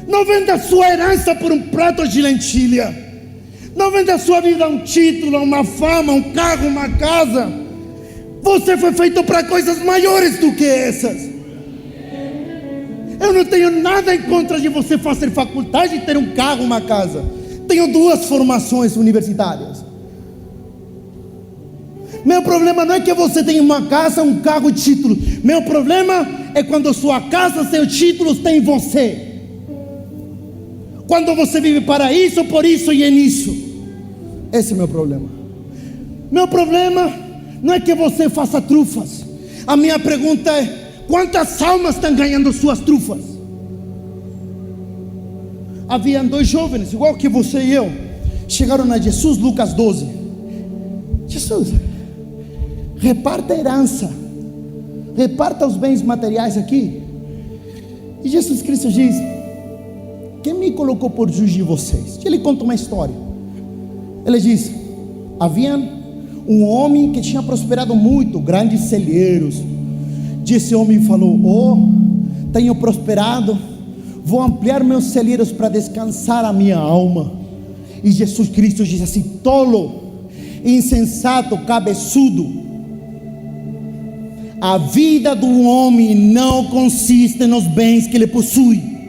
Não venda a sua herança por um prato de lentilha. Não venda a sua vida a um título, uma fama, um carro, uma casa. Você foi feito para coisas maiores do que essas. Eu não tenho nada em contra de você fazer faculdade e ter um carro, uma casa. Tenho 2 formações universitárias. Meu problema não é que você tenha uma casa, um carro e título. Meu problema é quando sua casa, seus títulos têm você. Quando você vive para isso, por isso e é nisso. Esse é o meu problema. Meu problema não é que você faça trufas. A minha pergunta é: quantas almas estão ganhando suas trufas? Haviam 2 jovens, igual que você e eu, chegaram a Jesus, Lucas 12. Jesus, reparta a herança, reparta os bens materiais aqui. E Jesus Cristo diz: quem me colocou por juiz de vocês? Ele conta uma história. Ele diz: havia um homem que tinha prosperado muito, grandes celeiros. E esse homem falou: oh, tenho prosperado, vou ampliar meus celeiros para descansar a minha alma. E Jesus Cristo diz assim: tolo, insensato, cabeçudo, a vida do homem não consiste nos bens que ele possui.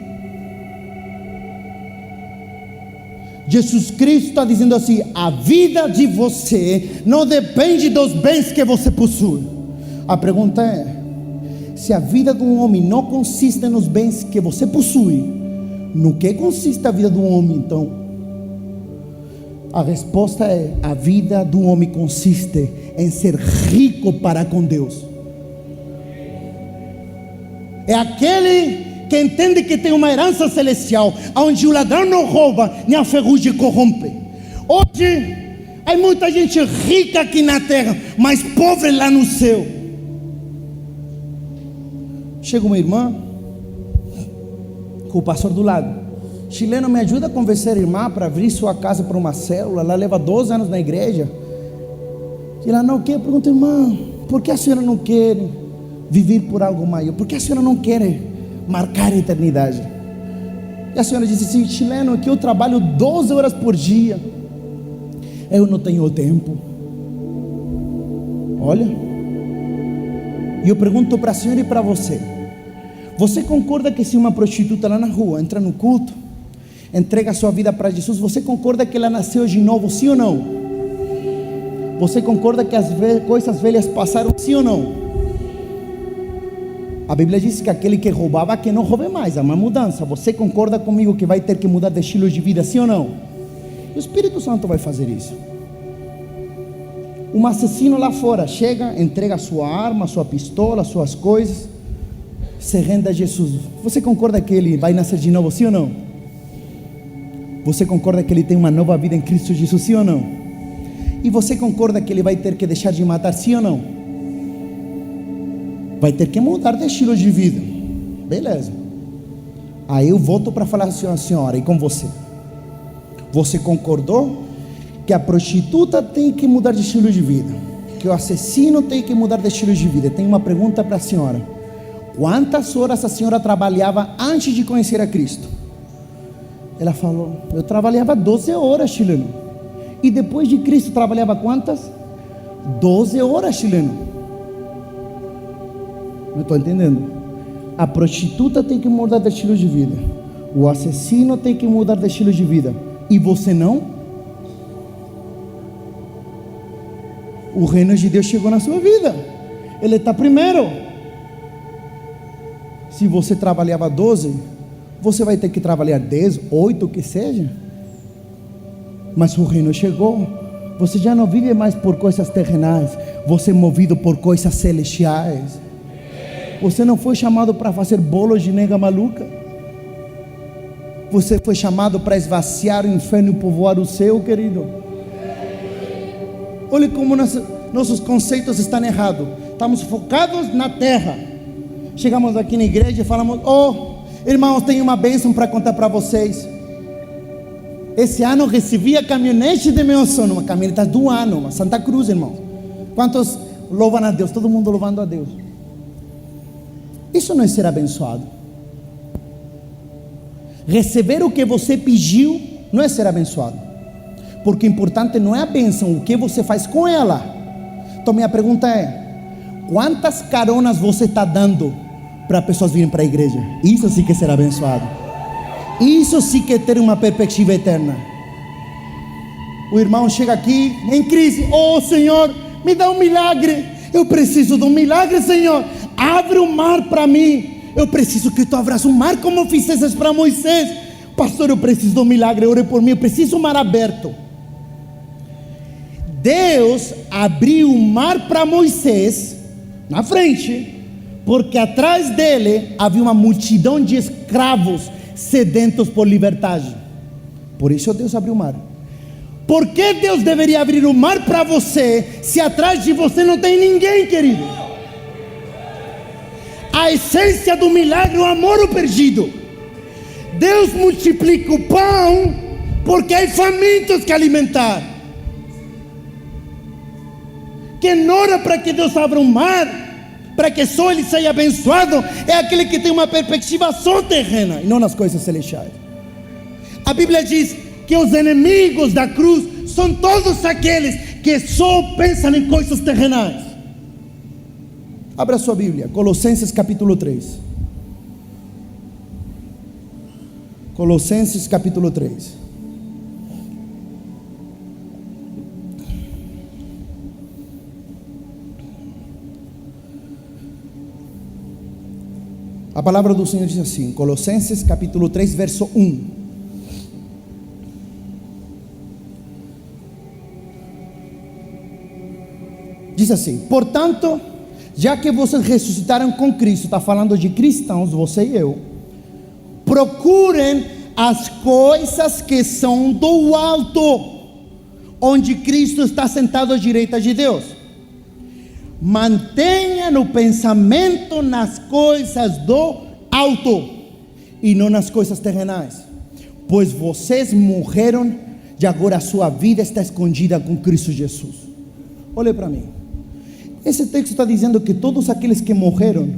Jesus Cristo está dizendo assim: a vida de você não depende dos bens que você possui. A pergunta é: se a vida de um homem não consiste nos bens que você possui, no que consiste a vida de um homem então? A resposta é: a vida do homem consiste em ser rico para com Deus. É aquele que entende que tem uma herança celestial, onde o ladrão não rouba, nem a ferrugem corrompe. Hoje, há muita gente rica aqui na terra, mas pobre lá no céu. Chega uma irmã, com o pastor do lado: chileno, me ajuda a convencer a irmã para abrir sua casa para uma célula. Ela leva 12 anos na igreja. E ela não quer. Pergunta: irmã, por que a senhora não quer viver por algo maior? Por que a senhora não quer marcar a eternidade? E a senhora disse assim: chileno, que eu trabalho 12 horas por dia, eu não tenho tempo. Olha, e eu pergunto para a senhora e para você: você concorda que se uma prostituta lá na rua entra no culto, entrega a sua vida para Jesus, você concorda que ela nasceu de novo, sim ou não? Você concorda que as coisas velhas passaram, sim ou não? A Bíblia diz que aquele que roubava, que não roube mais, há uma mudança. Você concorda comigo que vai ter que mudar de estilo de vida, sim ou não? O Espírito Santo vai fazer isso. Um assassino lá fora chega, entrega sua arma, sua pistola, suas coisas, se rende a Jesus. Você concorda que ele vai nascer de novo, sim ou não? Você concorda que ele tem uma nova vida em Cristo Jesus, sim ou não? E você concorda que ele vai ter que deixar de matar, sim ou não? Vai ter que mudar de estilo de vida. Beleza. Aí eu volto para falar assim: a senhora, e com você? Você concordou que a prostituta tem que mudar de estilo de vida, que o assassino tem que mudar de estilo de vida? Tenho uma pergunta para a senhora: quantas horas a senhora trabalhava antes de conhecer a Cristo? Ela falou: eu trabalhava 12 horas, chileno. E depois de Cristo trabalhava quantas? 12 horas, chileno. Não estou entendendo. A prostituta tem que mudar de estilo de vida, o assassino tem que mudar de estilo de vida, e você não? O reino de Deus chegou na sua vida, ele está primeiro. Se você trabalhava 12, você vai ter que trabalhar 10, 8, o que seja. Mas o reino chegou. Você já não vive mais por coisas terrenais, você é movido por coisas celestiais. Você não foi chamado para fazer bolos de nega maluca. Você foi chamado para esvaziar o inferno e povoar o céu, querido. Olha como nossos conceitos estão errados. Estamos focados na terra. Chegamos aqui na igreja e falamos: oh, irmãos, tenho uma bênção para contar para vocês. Esse ano recebi a caminhonete de meu sonho, uma caminhonete do ano, uma Santa Cruz, irmãos. Quantos louvam a Deus? Todo mundo louvando a Deus. Isso não é ser abençoado. Receber o que você pediu não é ser abençoado, porque o importante não é a bênção, o que você faz com ela. Então minha pergunta é: quantas caronas você está dando para pessoas virem para a igreja? Isso sim que é ser abençoado. Isso sim que é ter uma perspectiva eterna. O irmão chega aqui em crise: oh Senhor, me dá um milagre, eu preciso de um milagre, Senhor. Abre o mar para mim. Eu preciso que tu abras o mar como fizeste para Moisés. Pastor, eu preciso de um milagre, ore por mim, eu preciso do mar aberto. Deus abriu o mar para Moisés na frente, porque atrás dele havia uma multidão de escravos sedentos por liberdade. Por isso Deus abriu o mar. Por que Deus deveria abrir o mar para você, se atrás de você não tem ninguém, querido? A essência do milagre é o amor perdido. Deus multiplica o pão porque há famintos que alimentar. Quem ora para que Deus abra um mar, para que só ele seja abençoado, é aquele que tem uma perspectiva só terrena e não nas coisas celestiais. A Bíblia diz que os inimigos da cruz são todos aqueles que só pensam em coisas terrenais. Abra sua Bíblia, Colossenses capítulo 3. Colossenses capítulo 3. A palavra do Senhor diz assim, Colossenses capítulo 3, verso 1. Diz assim: portanto, já que vocês ressuscitaram com Cristo, está falando de cristãos, você e eu, procurem as coisas que são do alto, onde Cristo está sentado à direita de Deus. Mantenha no pensamento nas coisas do alto e não nas coisas terrenais, pois vocês morreram e agora a sua vida está escondida com Cristo Jesus. Olhe para mim, esse texto está dizendo que todos aqueles que morreram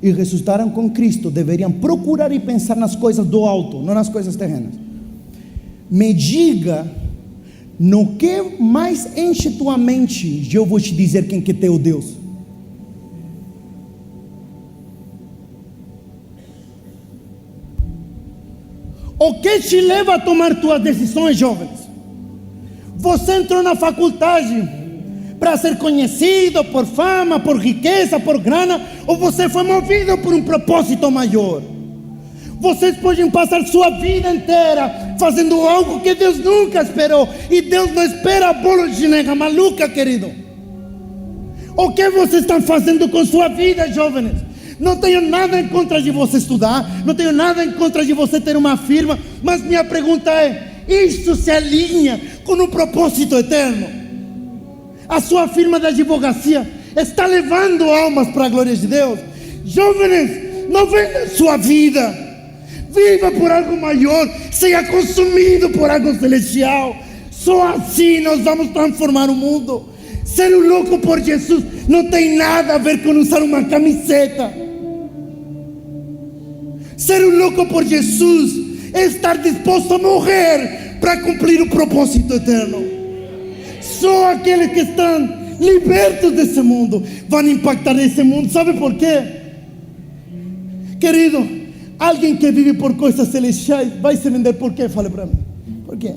e ressuscitaram com Cristo deveriam procurar e pensar nas coisas do alto, não nas coisas terrenas. Me diga no que mais enche tua mente, e eu vou te dizer quem que é teu Deus. O que te leva a tomar tuas decisões, jovens? Você entrou na faculdade para ser conhecido por fama, por riqueza, por grana, ou você foi movido por um propósito maior? Vocês podem passar sua vida inteira fazendo algo que Deus nunca esperou, e Deus não espera bolo de nega maluca, querido. O que vocês estão fazendo com sua vida, jovens? Não tenho nada em contra de você estudar, não tenho nada em contra de você ter uma firma, mas minha pergunta é: isso se alinha com um propósito eterno? A sua firma de advocacia está levando almas para a glória de Deus? Jovens, não venda sua vida. Viva por algo maior, seja consumido por algo celestial. Só assim nós vamos transformar o mundo. Ser um louco por Jesus não tem nada a ver com usar uma camiseta. Ser um louco por Jesus é estar disposto a morrer para cumprir o propósito eterno. Só aqueles que estão libertos desse mundo vão impactar nesse mundo. Sabe por quê? Querido, alguém que vive por coisas celestiais vai se vender por quê? Fale para mim. Por quê?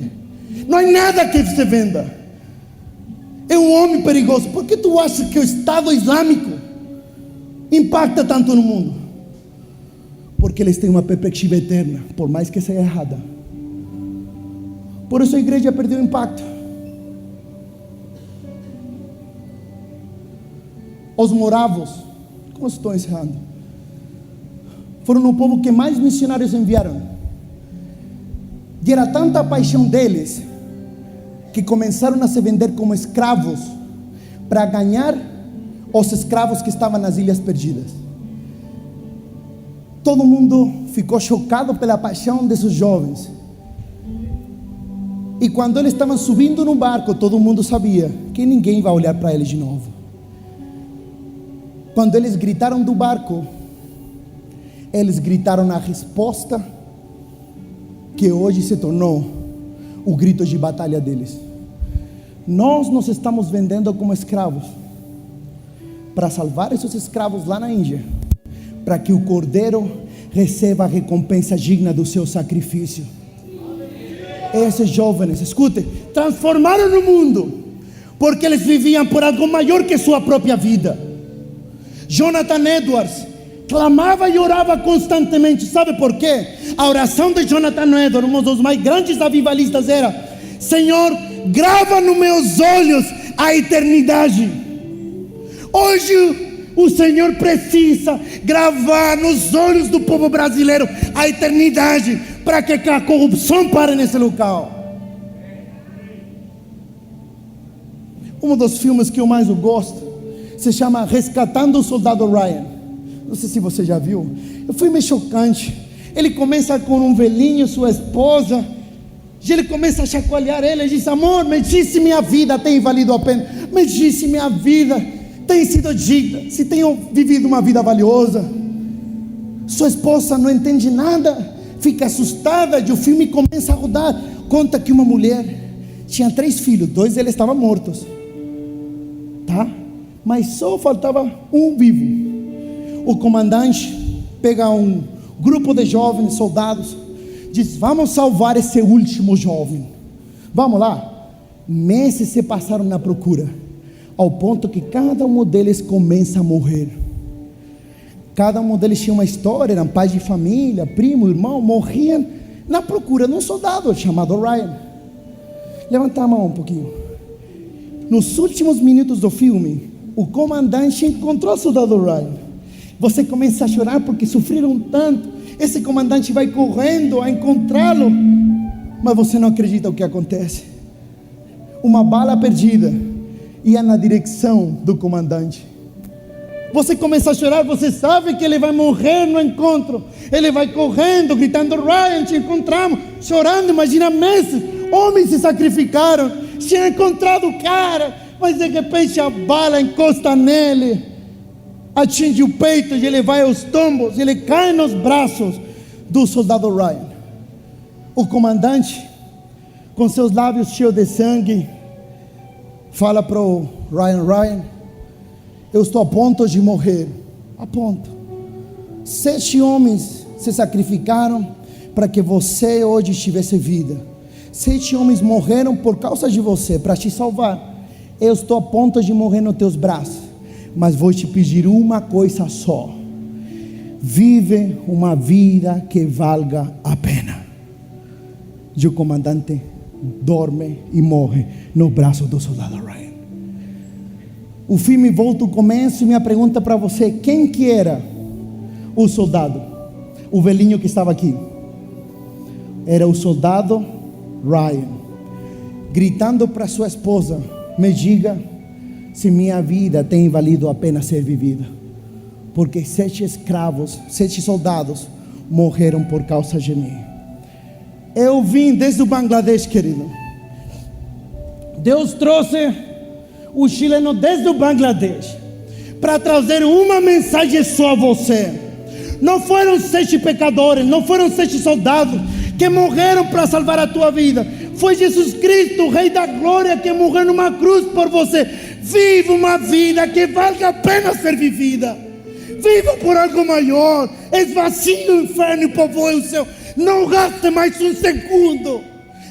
Não há nada que se venda. É um homem perigoso. Por que tu achas que o Estado Islâmico impacta tanto no mundo? Porque eles têm uma perspectiva eterna, por mais que seja errada. Por isso a igreja perdeu impacto. Os moravos, como estou encerrando, foram o povo que mais missionários enviaram. E era tanta a paixão deles que começaram a se vender como escravos para ganhar os escravos que estavam nas Ilhas Perdidas. Todo mundo ficou chocado pela paixão desses jovens. E quando eles estavam subindo no barco, todo mundo sabia que ninguém vai olhar para eles de novo. Quando eles gritaram do barco, eles gritaram a resposta que hoje se tornou o grito de batalha deles. Nós nos estamos vendendo como escravos para salvar esses escravos lá na Índia, para que o Cordeiro receba a recompensa digna do seu sacrifício. Esses jovens, escute, transformaram o mundo porque eles viviam por algo maior que sua própria vida. Jonathan Edwards clamava e orava constantemente. Sabe por quê? A oração de Jonathan Edwards, um dos mais grandes avivalistas, era: Senhor, grava nos meus olhos a eternidade. Hoje o Senhor precisa gravar nos olhos do povo brasileiro a eternidade, para que a corrupção pare nesse local. Um dos filmes que eu mais gosto se chama Resgatando o Soldado Ryan. Não sei se você já viu. O filme é chocante. Ele começa com um velhinho, sua esposa, e ele começa a chacoalhar ela e diz: amor, me diz se minha vida tem valido a pena. Me diz se minha vida tem sido digna, se tenho vivido uma vida valiosa. Sua esposa não entende nada, fica assustada, e o filme começa a rodar. Conta que uma mulher tinha 3 filhos, 2 deles estavam mortos, tá? Mas só faltava um vivo. O comandante pega um grupo de jovens soldados, diz: vamos salvar esse último jovem, vamos lá. Meses se passaram na procura, ao ponto que cada um deles começa a morrer. Cada um deles tinha uma história, eram pais de família, primo, irmão, morriam na procura de um soldado chamado Ryan. Levanta a mão um pouquinho. Nos últimos minutos do filme, o comandante encontrou o soldado Ryan. Você começa a chorar porque sofreram tanto. Esse comandante vai correndo a encontrá-lo, mas você não acredita o que acontece. Uma bala perdida ia na direção do comandante. Você começa a chorar, você sabe que ele vai morrer no encontro. Ele vai correndo, gritando: Ryan, te encontramos, chorando. Imagina meses, homens se sacrificaram, tinham encontrado o cara, mas de repente a bala encosta nele, atinge o peito e ele vai aos tombos, ele cai nos braços do soldado Ryan. O comandante, com seus lábios cheios de sangue, fala para o Ryan: eu estou a ponto de morrer, a ponto. 7 homens se sacrificaram para que você hoje tivesse vida. 7 homens morreram por causa de você, para te salvar. Eu estou a ponto de morrer nos teus braços, mas vou te pedir uma coisa só: vive uma vida que valga a pena. E o comandante dorme e morre no braço do soldado Ryan. O filme volta ao começo e minha pergunta para você: quem que era o soldado? O velhinho que estava aqui era o soldado Ryan, gritando para sua esposa: me diga se minha vida tem valido a pena ser vivida, porque 7 escravos, 7 soldados morreram por causa de mim. Eu vim desde o Bangladesh, querido. Deus trouxe o chileno desde o Bangladesh para trazer uma mensagem só a você. Não foram 7 pecadores, não foram 7 soldados que morreram para salvar a tua vida. Foi Jesus Cristo, o Rei da Glória, que morreu numa cruz por você. Viva uma vida que valga a pena ser vivida. Viva por algo maior. Esvazie o inferno e povoe o céu. Não gaste mais um segundo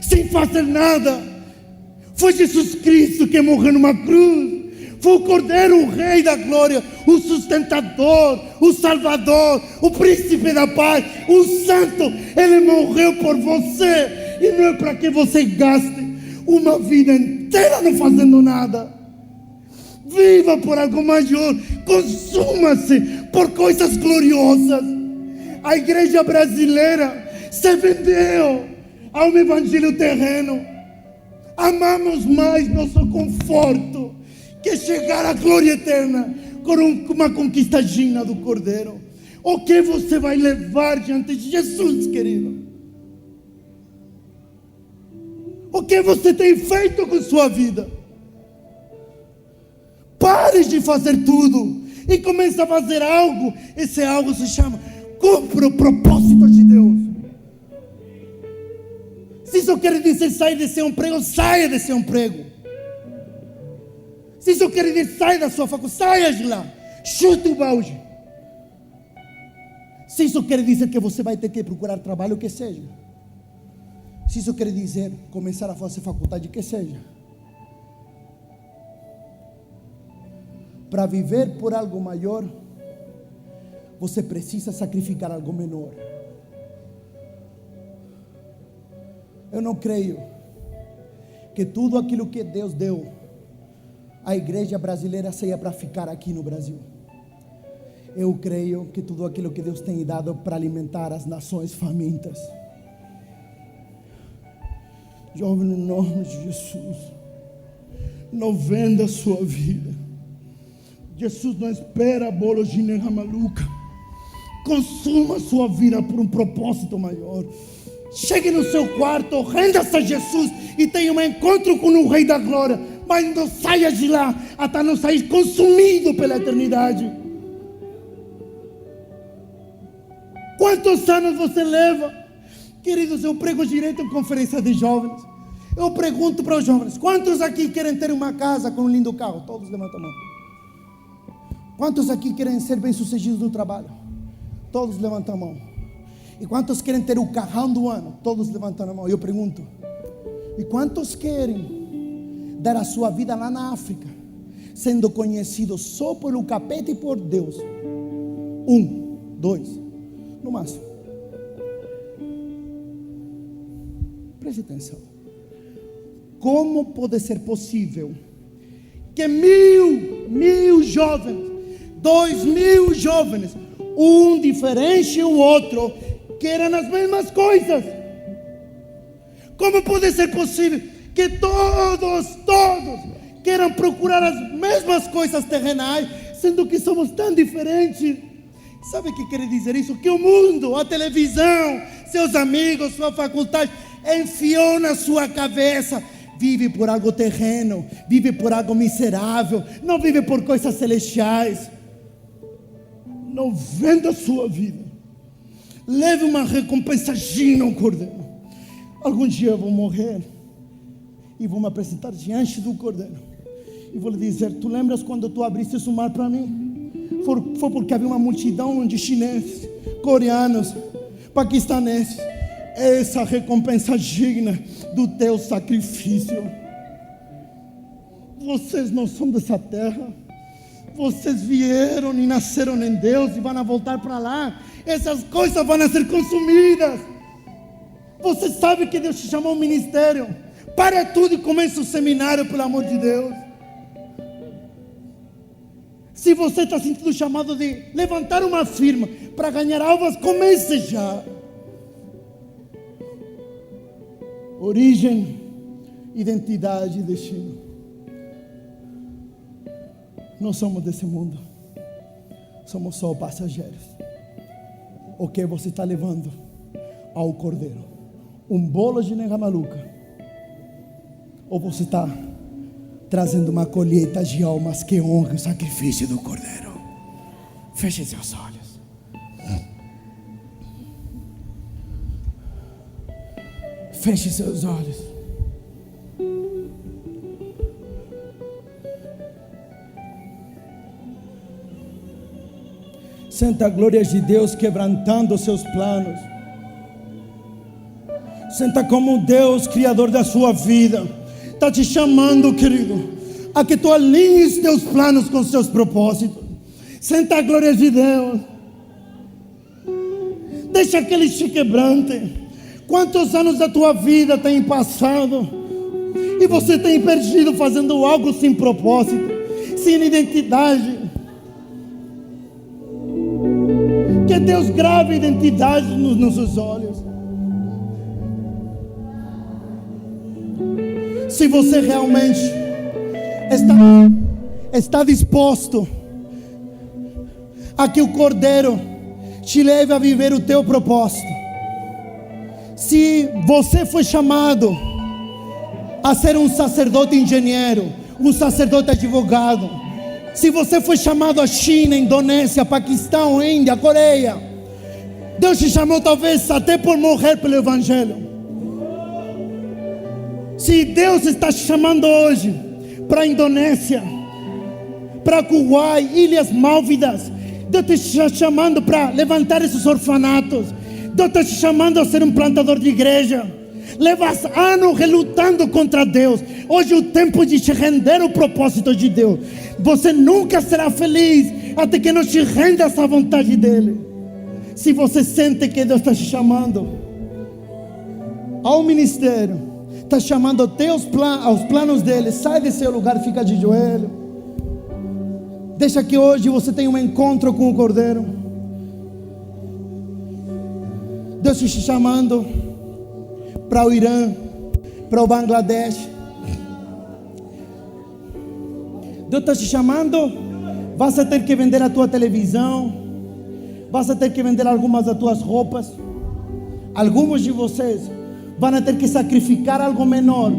sem fazer nada. Foi Jesus Cristo que morreu numa cruz. Foi o Cordeiro, o Rei da Glória, o sustentador, o Salvador, o Príncipe da Paz, o Santo. Ele morreu por você. E não é para que você gaste uma vida inteira não fazendo nada. Viva por algo maior. Consuma-se por coisas gloriosas. A igreja brasileira se vendeu a um evangelho terreno. Amamos mais nosso conforto que chegar à glória eterna com uma conquista digna do Cordeiro. O que você vai levar diante de Jesus, querido? O que você tem feito com sua vida? Pare de fazer tudo e comece a fazer algo. Esse algo se chama: cumpra o propósito de Deus. Se isso quer dizer sair desse emprego, saia desse emprego. Se isso quer dizer sair da sua faculdade, saia de lá. Chute o balde. Se isso quer dizer que você vai ter que procurar trabalho, que seja. Se isso quer dizer começar a fazer faculdade, que seja. Para viver por algo maior, você precisa sacrificar algo menor. Eu não creio que tudo aquilo que Deus deu à igreja brasileira seja para ficar aqui no Brasil. Eu creio que tudo aquilo que Deus tem dado para alimentar as nações famintas. Jovem, no nome de Jesus, não venda a sua vida. Jesus não espera bolos de nega maluca. Consuma a sua vida por um propósito maior. Chegue no seu quarto, renda-se a Jesus e tenha um encontro com o Rei da Glória. Mas não saia de lá até não sair consumido pela eternidade. Quantos anos você leva? Queridos, eu prego direito em conferência de jovens. Eu pergunto para os jovens: quantos aqui querem ter uma casa com um lindo carro? Todos levantam a mão. Quantos aqui querem ser bem-sucedidos no trabalho? Todos levantam a mão. E quantos querem ter o carrão do ano? Todos levantam a mão. Eu pergunto: e quantos querem dar a sua vida lá na África, sendo conhecidos só pelo capeta e por Deus? 2, no máximo. Preste atenção. Como pode ser possível que 1.000 jovens, 2.000 jovens, um diferente do outro, queiram as mesmas coisas? Como pode ser possível que todos queiram procurar as mesmas coisas terrenais, sendo que somos tão diferentes? Sabe o que quer dizer isso? Que o mundo, a televisão, seus amigos, sua faculdade, enfiou na sua cabeça: vive por algo terreno, vive por algo miserável, não vive por coisas celestiais. Não venda a sua vida, leve uma recompensa digna ao Cordeiro. Algum dia eu vou morrer e vou me apresentar diante do Cordeiro e vou lhe dizer: tu lembras quando tu abriste o mar para mim? Foi porque havia uma multidão de chineses, coreanos, paquistaneses. Essa recompensa digna do teu sacrifício. Vocês não são dessa terra. Vocês vieram e nasceram em Deus e vão voltar para lá. Essas coisas vão ser consumidas. Você sabe que Deus te chamou ao ministério. Para tudo e começa o seminário, pelo amor de Deus. Se você está sentindo o chamado de levantar uma firma para ganhar almas, comece já. Origem, identidade e destino. Não somos desse mundo. Somos só passageiros. O que você está levando ao Cordeiro? Um bolo de nega maluca? Ou você está trazendo uma colheita de almas que honra o sacrifício do Cordeiro? Feche seus olhos. Feche seus olhos. Senta a glória de Deus quebrantando os seus planos. Senta como Deus, Criador da sua vida, está te chamando, querido, a que tu alinhes teus planos com seus propósitos. Senta a glória de Deus. Deixa que Ele te quebrante. Quantos anos da tua vida tem passado e você tem perdido fazendo algo sem propósito, sem identidade? Que Deus grave a identidade nos nossos olhos. Se você realmente está disposto a que o Cordeiro te leve a viver o teu propósito, se você foi chamado a ser um sacerdote engenheiro, um sacerdote advogado, se você foi chamado a China, Indonésia, Paquistão, Índia, Coreia, Deus te chamou talvez até por morrer pelo Evangelho. Se Deus está te chamando hoje para a Indonésia, para Kuwait, Ilhas Malvidas, Deus está te chamando para levantar esses orfanatos, Deus está te chamando a ser um plantador de igreja. Levas anos relutando contra Deus. Hoje é o tempo de te render ao propósito de Deus. Você nunca será feliz até que não te rendas à vontade dEle. Se você sente que Deus está te chamando ao ministério, está chamando aos planos dEle, sai desse seu lugar, fica de joelho. Deixa que hoje você tenha um encontro com o Cordeiro. Deus te chamando para o Irã, para o Bangladesh. Deus está te chamando. Vas ter que vender a tua televisão, vas ter que vender algumas das tuas roupas. Alguns de vocês vão ter que sacrificar algo menor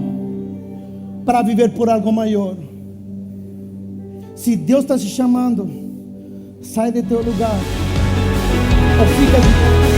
para viver por algo maior. Se Deus está te chamando, sai do teu lugar ou fica de